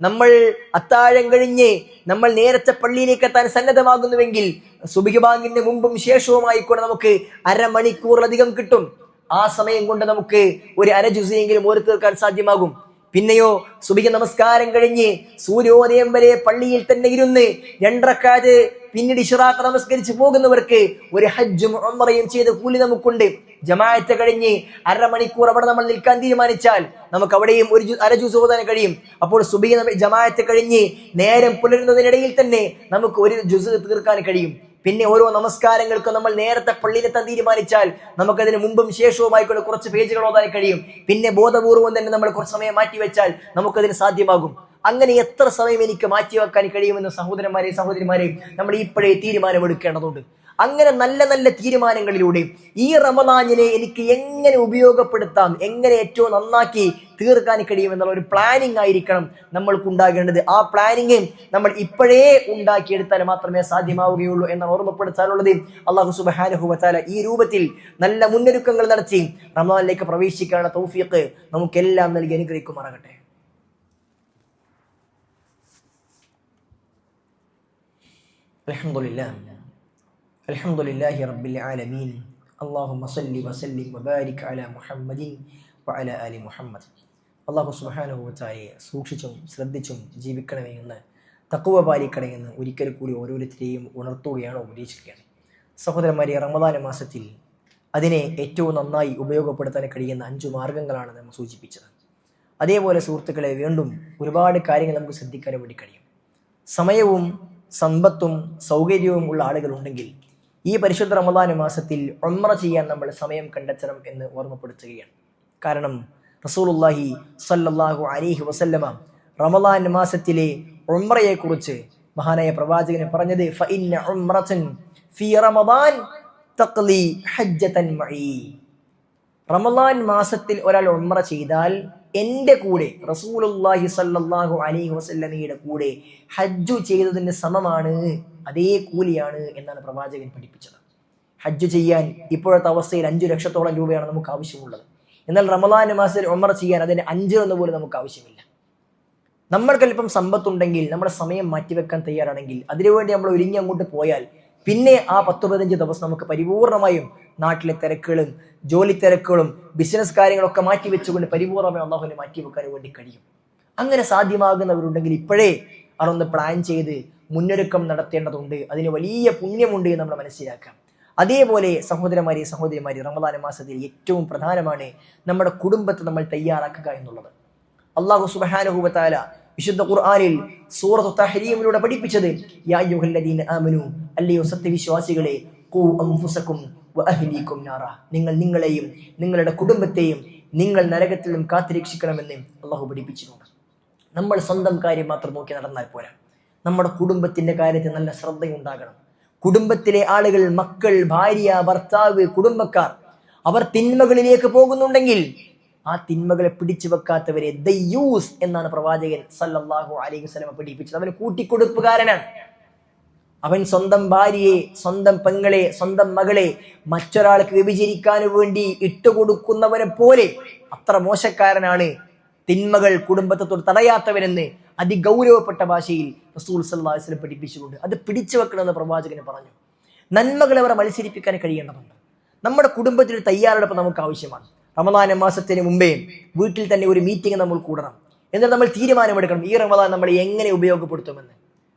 നമ്മൾ അത്താഴം കഴിഞ്ഞ് നമ്മൾ നേരത്തെ പള്ളിയിലേക്ക് എത്താൻ സന്നദ്ധമാകുന്നുവെങ്കിൽ സുബഹി ബാങ്കിന്റെ മുമ്പും ശേഷവുമായിക്കൊണ്ട് നമുക്ക് അരമണിക്കൂറിലധികം കിട്ടും. ആ സമയം കൊണ്ട് നമുക്ക് ഒരു അര ജുസെങ്കിലും ഓതി തീർക്കാൻ സാധ്യമാകും. പിന്നെയോ സുബഹി നമസ്കാരം കഴിഞ്ഞ് സൂര്യോദയം വരെ പള്ളിയിൽ തന്നെ ഇരുന്ന് 2 റക്അത്ത് പിന്നീട് ഇശ്റാഖ് നമസ്കരിച്ച് പോകുന്നവർക്ക് ഒരു ഹജ്ജും ഉംറയും ചെയ്ത കൂലി നമുക്കുണ്ട്. ജമാഅത്ത് കഴിഞ്ഞ് അരമണിക്കൂർ അവിടെ നമ്മൾ നിൽക്കാൻ തീരുമാനിച്ചാൽ നമുക്ക് അവിടെയും ഒരു അര ജുസ് ഓതാൻ കഴിയും. അപ്പോൾ സുബഹി ജമാഅത്ത് കഴിഞ്ഞ് നേരം പുലരുന്നതിനിടയിൽ തന്നെ നമുക്ക് ഒരു ജുസ് തീർക്കാൻ കഴിയും. പിന്നെ ഓരോ നമസ്കാരങ്ങൾക്കും നമ്മൾ നേരത്തെ പള്ളിയിലെത്താൻ തീരുമാനിച്ചാൽ നമുക്കതിന് മുമ്പും ശേഷവുമായിക്കൊണ്ട് കുറച്ച് പേജുകൾ ഓതാൻ കഴിയും. പിന്നെ ബോധപൂർവം തന്നെ നമ്മൾ കുറച്ച് സമയം മാറ്റിവെച്ചാൽ നമുക്കതിന് സാധ്യമാകും. അങ്ങനെ എത്ര സമയം എനിക്ക് മാറ്റിവെക്കാൻ കഴിയുമെന്ന് സഹോദരിമാരെയും നമ്മൾ ഇപ്പോഴേ തീരുമാനമെടുക്കേണ്ടതുണ്ട്. അങ്ങനെ നല്ല നല്ല തീരുമാനങ്ങളിലൂടെ ഈ റമദാനിനെ എനിക്ക് എങ്ങനെ ഉപയോഗപ്പെടുത്താം, എങ്ങനെ ഏറ്റവും നന്നാക്കി തീർക്കാൻ കഴിയുമെന്നുള്ള ഒരു പ്ലാനിങ് ആയിരിക്കണം നമ്മൾക്ക് ഉണ്ടാകേണ്ടത്. ആ പ്ലാനിങ് നമ്മൾ ഇപ്പോഴേ ഉണ്ടാക്കിയെടുത്താൽ മാത്രമേ സാധ്യമാവുകയുള്ളൂ എന്നാണ് ഓർമ്മപ്പെടുത്താനുള്ളത്. അല്ലാഹു സുബ്ഹാനഹു വ തആല ഈ രൂപത്തിൽ നല്ല മുന്നൊരുക്കങ്ങൾ നടത്തി റമദാനിലേക്ക് പ്രവേശിക്കാനുള്ള തൗഫീഖ് നമുക്കെല്ലാം നൽകി അനുഗ്രഹിക്കുമാറാകട്ടെ. അൽഹംദുലില്ലാഹി റബ്ബിൽ ആലമീൻ. അല്ലാഹുമ്മ സല്ലി വസല്ലിം വബാരിക് അലാ മുഹമ്മദിൻ വഅലാ ആലി മുഹമ്മദ്. അല്ലാഹു സുബ്ഹാനഹു വ തആലയെ സൂക്ഷിച്ചും ശ്രദ്ധിച്ചും ജീവിക്കണമേ എന്ന്, തഖ്വ പാലിക്കണമേ എന്ന് ഒരിക്കൽ കൂടി ഓരോരുത്തരെയും ഉണർത്തുകയാണ്, ഉപദേശിക്കുകയാണ്. സഹോദരന്മാരെ, റമദാൻ മാസത്തിൽ അതിനെ ഏറ്റവും നന്നായി ഉപയോഗപ്പെടുത്താൻ കഴിയുന്ന 5 മാർഗങ്ങളാണ് നമ്മൾ സൂചിപ്പിച്ചത്. അതേപോലെ സുഹൃത്തുക്കളെ, വീണ്ടും ഒരുപാട് കാര്യങ്ങൾ നമുക്ക് ശ്രദ്ധിക്കാൻ വേണ്ടി കഴിയും. സമയവും സമ്പത്തും സൗകര്യവും ഉള്ള ആളുകളുണ്ടെങ്കിൽ ഈ പരിശുദ്ധ റമദാൻ മാസത്തിൽ ഉംറ ചെയ്യാൻ നമ്മൾ സമയം കണ്ടെത്തണം എന്ന് ഓർമ്മപ്പെടുത്തുകയാണ്. കാരണം റസൂലുള്ളാഹി സ്വല്ലല്ലാഹു അലൈഹി വസല്ലമ റമദാൻ മാസത്തിലെ ഉംറയെ കുറിച്ച് മഹാനായ പ്രവാചകൻ പറഞ്ഞത് ഫഇന്ന ഉംറതൻ ഫീ റമദാൻ തഖ്ലി ഹജ്ജതൻ മഈ. റമദാൻ മാസത്തിൽ ഒരാൾ ഉംറ ചെയ്താൽ എൻ്റെ കൂടെ, റസൂലുള്ളാഹി സ്വല്ലല്ലാഹു അലൈഹി വസല്ലമയുടെ കൂടെ ഹജ്ജു ചെയ്തതിന് സമമാണ്, അതേ കൂലിയാണ് എന്നാണ് പ്രവാചകൻ പഠിപ്പിച്ചത്. ഹജ്ജ് ചെയ്യാൻ ഇപ്പോഴത്തെ അവസ്ഥയിൽ 5 ലക്ഷത്തോളം രൂപയാണ് നമുക്ക് ആവശ്യമുള്ളത്. എന്നാൽ റമദാൻ മാസത്തിൽ ഉംറ ചെയ്യാൻ അതിന് 5 എന്ന് പോലും നമുക്ക് ആവശ്യമില്ല. നമ്മൾക്കല്പം സമ്പത്തുണ്ടെങ്കിൽ, നമ്മുടെ സമയം മാറ്റിവെക്കാൻ തയ്യാറാണെങ്കിൽ, അതിനുവേണ്ടി നമ്മൾ ഒരുങ്ങി അങ്ങോട്ട് പോയാൽ പിന്നെ ആ 10-15 ദിവസം നമുക്ക് പരിപൂർണമായും നാട്ടിലെ തിരക്കുകളും ജോലി തിരക്കുകളും ബിസിനസ് കാര്യങ്ങളൊക്കെ മാറ്റിവെച്ചുകൊണ്ട് പരിപൂർണമായി അള്ളാഹുവിനെ മാറ്റിവെക്കാൻ വേണ്ടി കഴിയും. അങ്ങനെ സാധ്യമാകുന്നവരുണ്ടെങ്കിൽ ഇപ്പോഴേ അതൊന്ന് പ്ലാൻ ചെയ്ത് മുന്നൊരുക്കം നടത്തേണ്ടതുണ്ട്. അതിന് വലിയ പുണ്യമുണ്ട് എന്ന് നമ്മൾ മനസ്സിലാക്കാം. അതേപോലെ സഹോദരിമാരെ, റമദാൻ മാസത്തിൽ ഏറ്റവും പ്രധാനമാണ് നമ്മുടെ കുടുംബത്തെ നമ്മൾ തയ്യാറാക്കുക എന്നുള്ളത്. അല്ലാഹു സുബ്ഹാനഹു വ തആല വിശുദ്ധ ഖുർആനിൽ സൂറത്തു തഹ്രീമിലൂടെ പഠിപ്പിച്ചത് യാ അയ്യുഹല്ലദീന ആമനൂ, അല്ലയോ സത്യവിശ്വാസികളെ, ഖൂ അൻഫുസകും വ അഹ്ലീകും നാറ, നിങ്ങൾ നിങ്ങളെയും നിങ്ങളുടെ കുടുംബത്തെയും നിങ്ങൾ നരകത്തിൽ നിന്നും കാത്തുരക്ഷിക്കണമെന്ന് അള്ളാഹു പഠിപ്പിച്ചിട്ടുണ്ട്. നമ്മൾ സ്വന്തം കാര്യം മാത്രം നോക്കി നടന്നാൽ പോരാ, നമ്മുടെ കുടുംബത്തിന്റെ കാര്യത്തിൽ നല്ല ശ്രദ്ധയുണ്ടാകണം. കുടുംബത്തിലെ ആളുകൾ, മക്കൾ, ഭാര്യ, ഭർത്താവ്, കുടുംബക്കാർ അവർ തിന്മകളിലേക്ക് പോകുന്നുണ്ടെങ്കിൽ ആ തിന്മകളെ പിടിച്ചു വെക്കാത്തവരെ ദയ്യൂസ് എന്നാണ് പ്രവാചകൻ സല്ലല്ലാഹു അലൈഹി വസല്ലം പഠിപ്പിച്ചത്. അവൻ കൂട്ടിക്കൊടുപ്പുകാരനാണ്. അവൻ സ്വന്തം ഭാര്യയെ, സ്വന്തം പെങ്ങളെ, സ്വന്തം മകളെ മറ്റൊരാൾക്ക് വ്യഭിചരിക്കാൻ വേണ്ടി ഇട്ടുകൊടുക്കുന്നവനെ പോലെ അത്ര മോശക്കാരനാണ്, തിന്മകൾ കുടുംബത്തെ തടയാത്തവനെന്ന് അതിഗൗരവപ്പെട്ട ഭാഷയിൽ റസൂൽ സല്ലല്ലാഹു അലൈഹി വസല്ലം പഠിപ്പിച്ചുകൊണ്ട് അത് പിടിച്ചു വെക്കണമെന്ന് പ്രവാചകന് പറഞ്ഞു. നന്മകളെ അവരെ മത്സരിപ്പിക്കാൻ കഴിയേണ്ടതുണ്ട്. നമ്മുടെ കുടുംബത്തിൽ ഒരു തയ്യാറെടുപ്പ് നമുക്ക് ആവശ്യമാണ്. റമദാൻ മാസത്തിന് മുമ്പേ വീട്ടിൽ തന്നെ ഒരു മീറ്റിംഗ് നമ്മൾ കൂടണം. എന്നിട്ട് നമ്മൾ തീരുമാനമെടുക്കണം ഈ റമദാൻ നമ്മൾ എങ്ങനെ ഉപയോഗപ്പെടുത്തുമെന്ന്.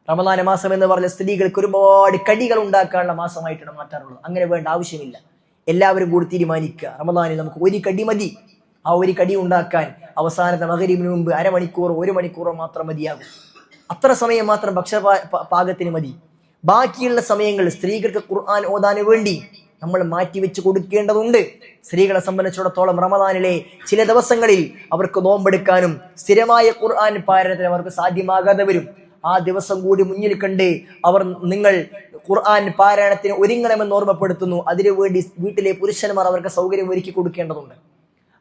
റമദാൻ മാസം എന്ന് പറഞ്ഞ സ്ത്രീകൾക്ക് ഒരുപാട് കടികൾ ഉണ്ടാക്കാനുള്ള മാസമായിട്ടാണ് മാറ്റാറുള്ളത്. അങ്ങനെ വേണ്ട ആവശ്യമില്ല. എല്ലാവരും കൂടി തീരുമാനിക്കുക, റമദാനിൽ നമുക്ക് ഒരു കടി മതി. ആ ഒരു കടി ഉണ്ടാക്കാൻ അവസാനത്തെ മഗ്‌രിബിന് മുമ്പ് അരമണിക്കൂറോ 1 മണിക്കൂറോ മാത്രം മതിയാകും. അത്ര സമയം മാത്രം പാകത്തിന് മതി. ബാക്കിയുള്ള സമയങ്ങൾ സ്ത്രീകൾക്ക് ഖുർആൻ ഓതാൻ വേണ്ടി നമ്മൾ മാറ്റിവെച്ച് കൊടുക്കേണ്ടതുണ്ട്. സ്ത്രീകളെ സംബന്ധിച്ചിടത്തോളം റമദാനിലെ ചില ദിവസങ്ങളിൽ അവർക്ക് നോമ്പെടുക്കാനും സ്ഥിരമായ ഖുർആൻ പാരായണത്തിന് അവർക്ക് സാധ്യമാകാതെ വരും. ആ ദിവസം കൂടി മുന്നിൽ കണ്ട് നിങ്ങൾ ഖുർആൻ പാരായണത്തിന് ഒരുങ്ങണമെന്ന് ഓർമ്മപ്പെടുത്തുന്നു. അതിനുവേണ്ടി വീട്ടിലെ പുരുഷന്മാർ അവർക്ക് സൗകര്യം ഒരുക്കി കൊടുക്കേണ്ടതുണ്ട്.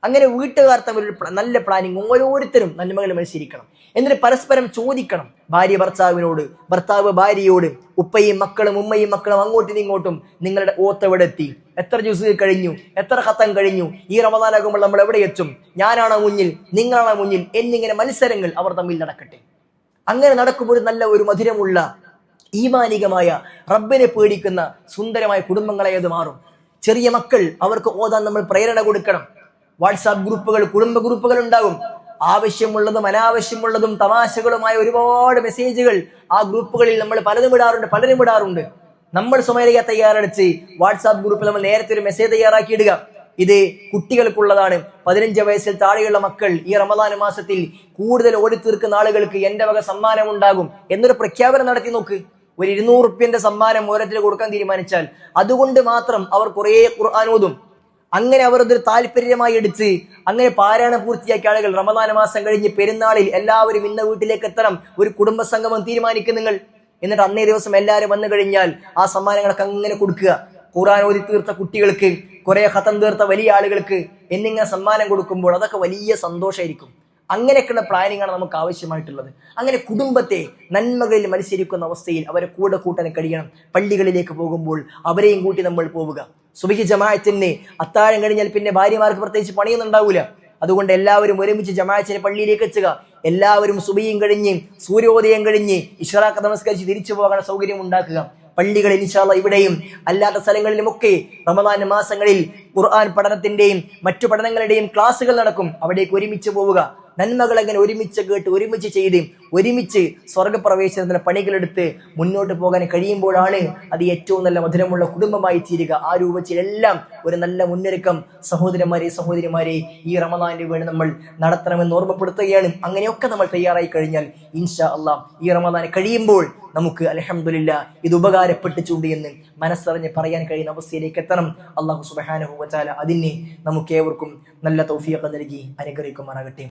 അങ്ങനെ വീട്ടുകാർ തമ്മിൽ നല്ല പ്ലാനിങ്, ഓരോരുത്തരും നന്മകൾ മത്സരിക്കണം. എന്നിട്ട് പരസ്പരം ചോദിക്കണം. ഭാര്യ ഭർത്താവിനോട്, ഭർത്താവ് ഭാര്യയോട്, ഉപ്പയും മക്കളും ഉമ്മയും മക്കളും അങ്ങോട്ടും ഇങ്ങോട്ടും നിങ്ങളുടെ ഓത്തെവിടെത്തി, എത്ര ജ്യൂസ് കഴിഞ്ഞു, എത്ര ഖത്തം കഴിഞ്ഞു, ഈ റമദാനാകുമ്പോൾ നമ്മൾ എവിടെ എത്തും, ഞാനാണോ മുന്നിൽ, നിങ്ങളാണോ മുന്നിൽ എന്നിങ്ങനെ മത്സരങ്ങൾ അവർ തമ്മിൽ നടക്കട്ടെ. അങ്ങനെ നടക്കുമ്പോൾ നല്ല ഒരു മധുരമുള്ള ഈമാനികമായ റബ്ബിനെ പേടിക്കുന്ന സുന്ദരമായ കുടുംബങ്ങളായി അത് മാറും. ചെറിയ മക്കൾ, അവർക്ക് ഓതാൻ നമ്മൾ പ്രേരണ കൊടുക്കണം. വാട്സാപ്പ് ഗ്രൂപ്പുകൾ, കുടുംബ ഗ്രൂപ്പുകൾ ഉണ്ടാകും. ആവശ്യമുള്ളതും അനാവശ്യമുള്ളതും തമാശകളുമായ ഒരുപാട് മെസ്സേജുകൾ ആ ഗ്രൂപ്പുകളിൽ നമ്മൾ പലരും ഇടാറുണ്ട്. നമ്മൾ സ്വമേധയാ തയ്യാറെടുത്ത് വാട്സാപ്പ് ഗ്രൂപ്പിൽ നമ്മൾ നേരത്തെ ഒരു മെസ്സേജ് തയ്യാറാക്കി ഇടുക. ഇത് കുട്ടികൾക്കുള്ളതാണ്. 15 വയസ്സിൽ താഴെയുള്ള മക്കൾ ഈ റമദാൻ മാസത്തിൽ കൂടുതൽ ഓടിത്തീർക്കുന്ന ആളുകൾക്ക് എന്റെ വക സമ്മാനം ഉണ്ടാകും എന്നൊരു പ്രഖ്യാപനം നടത്തി നോക്ക്. ഒരു 200 റുപ്യന്റെ സമ്മാനം ഓരോരുത്തർ കൊടുക്കാൻ തീരുമാനിച്ചാൽ അതുകൊണ്ട് മാത്രം അവർ കുറേ ഖുർആൻ ഓതും. അങ്ങനെ അവർ അതൊരു താല്പര്യമായി എടുത്ത് അങ്ങനെ പാരായണം പൂർത്തിയാക്കിയ ആളുകൾ റമദാൻ മാസം കഴിഞ്ഞ് പെരുന്നാളിൽ എല്ലാവരും ഇന്ന വീട്ടിലേക്ക് എത്തണം, ഒരു കുടുംബ സംഗമം തീരുമാനിക്കും നിങ്ങൾ. എന്നിട്ട് അന്നേ ദിവസം എല്ലാവരും വന്നു കഴിഞ്ഞാൽ ആ സമ്മാനങ്ങളൊക്കെ അങ്ങനെ കൊടുക്കുക. ഖുർആൻ ഓതി തീർത്ത കുട്ടികൾക്ക്, കുറെ ഖതം തീർത്ത വലിയ ആളുകൾക്ക് എന്നിങ്ങനെ സമ്മാനം കൊടുക്കുമ്പോൾ അതൊക്കെ വലിയ സന്തോഷമായിരിക്കും. അങ്ങനെയൊക്കെയുള്ള പ്ലാനിങ് ആണ് നമുക്ക് ആവശ്യമായിട്ടുള്ളത്. അങ്ങനെ കുടുംബത്തെ നന്മകളിൽ മത്സരിക്കുന്ന അവസ്ഥയിൽ അവരെ കൂടെ കൂട്ടാൻ കഴിയണം. പള്ളികളിലേക്ക് പോകുമ്പോൾ അവരെയും കൂട്ടി നമ്മൾ പോവുക. സുബഹി ജമാഅത്തിന് അത്താഴം കഴിഞ്ഞാൽ പിന്നെ ഭാര്യമാർക്ക് പ്രത്യേകിച്ച് പണിയൊന്നും ഉണ്ടാവില്ല. അതുകൊണ്ട് എല്ലാവരും ഒരുമിച്ച് ജമാഅത്തിന് പള്ളിയിലേക്ക് എത്തുക. എല്ലാവരും സുബഹിയും കഴിഞ്ഞ് സൂര്യോദയം കഴിഞ്ഞ് ഇശ്റാഖ് നമസ്കരിച്ച് തിരിച്ചു പോകാൻ സൗകര്യം ഉണ്ടാക്കുക. പള്ളികളിൽ ഇൻഷാ അല്ലാഹ് ഇവിടെയും അല്ലാത്ത സ്ഥലങ്ങളിലുമൊക്കെ റമദാൻ മാസങ്ങളിൽ ഖുർആൻ പഠനത്തിന്റെയും മറ്റു പഠനങ്ങളുടെയും ക്ലാസുകൾ നടക്കും. അവിടേക്ക് ഒരുമിച്ച് പോവുക. നന്മകൾ അങ്ങനെ ഒരുമിച്ച് കേട്ട് ഒരുമിച്ച് ചെയ്ത് ഒരുമിച്ച് സ്വർഗപ്രവേശനത്തിന് പണികളെടുത്ത് മുന്നോട്ട് പോകാൻ കഴിയുമ്പോഴാണ് അത് ഏറ്റവും നല്ല മധുരമുള്ള കുടുംബമായി തീരുക. ആ രൂപത്തിലെല്ലാം ഒരു നല്ല മുന്നൊരുക്കം സഹോദരിമാരെ ഈ റമദാനിന് വേണ്ടി നമ്മൾ നടത്തണമെന്ന് ഓർമ്മപ്പെടുത്തുകയാണ്. അങ്ങനെയൊക്കെ നമ്മൾ തയ്യാറായി കഴിഞ്ഞാൽ ഇൻഷാ അല്ലാഹ് ഈ റമദാൻ കഴിയുമ്പോൾ നമുക്ക് അൽഹംദുലില്ലാഹ് ഇത് ഉപകാരപ്പെട്ടിട്ടുണ്ട് എന്ന് മനസ്സറിഞ്ഞ് പറയാൻ കഴിയുന്ന അവസ്ഥയിലേക്ക് എത്തണം. അല്ലാഹു സുബ്ഹാനഹു വ തആല അതിനെ നമുക്ക് ഏവർക്കും നല്ല തൗഫീഖ് നൽകി അനുഗ്രഹിക്കുമാറാകട്ടെ.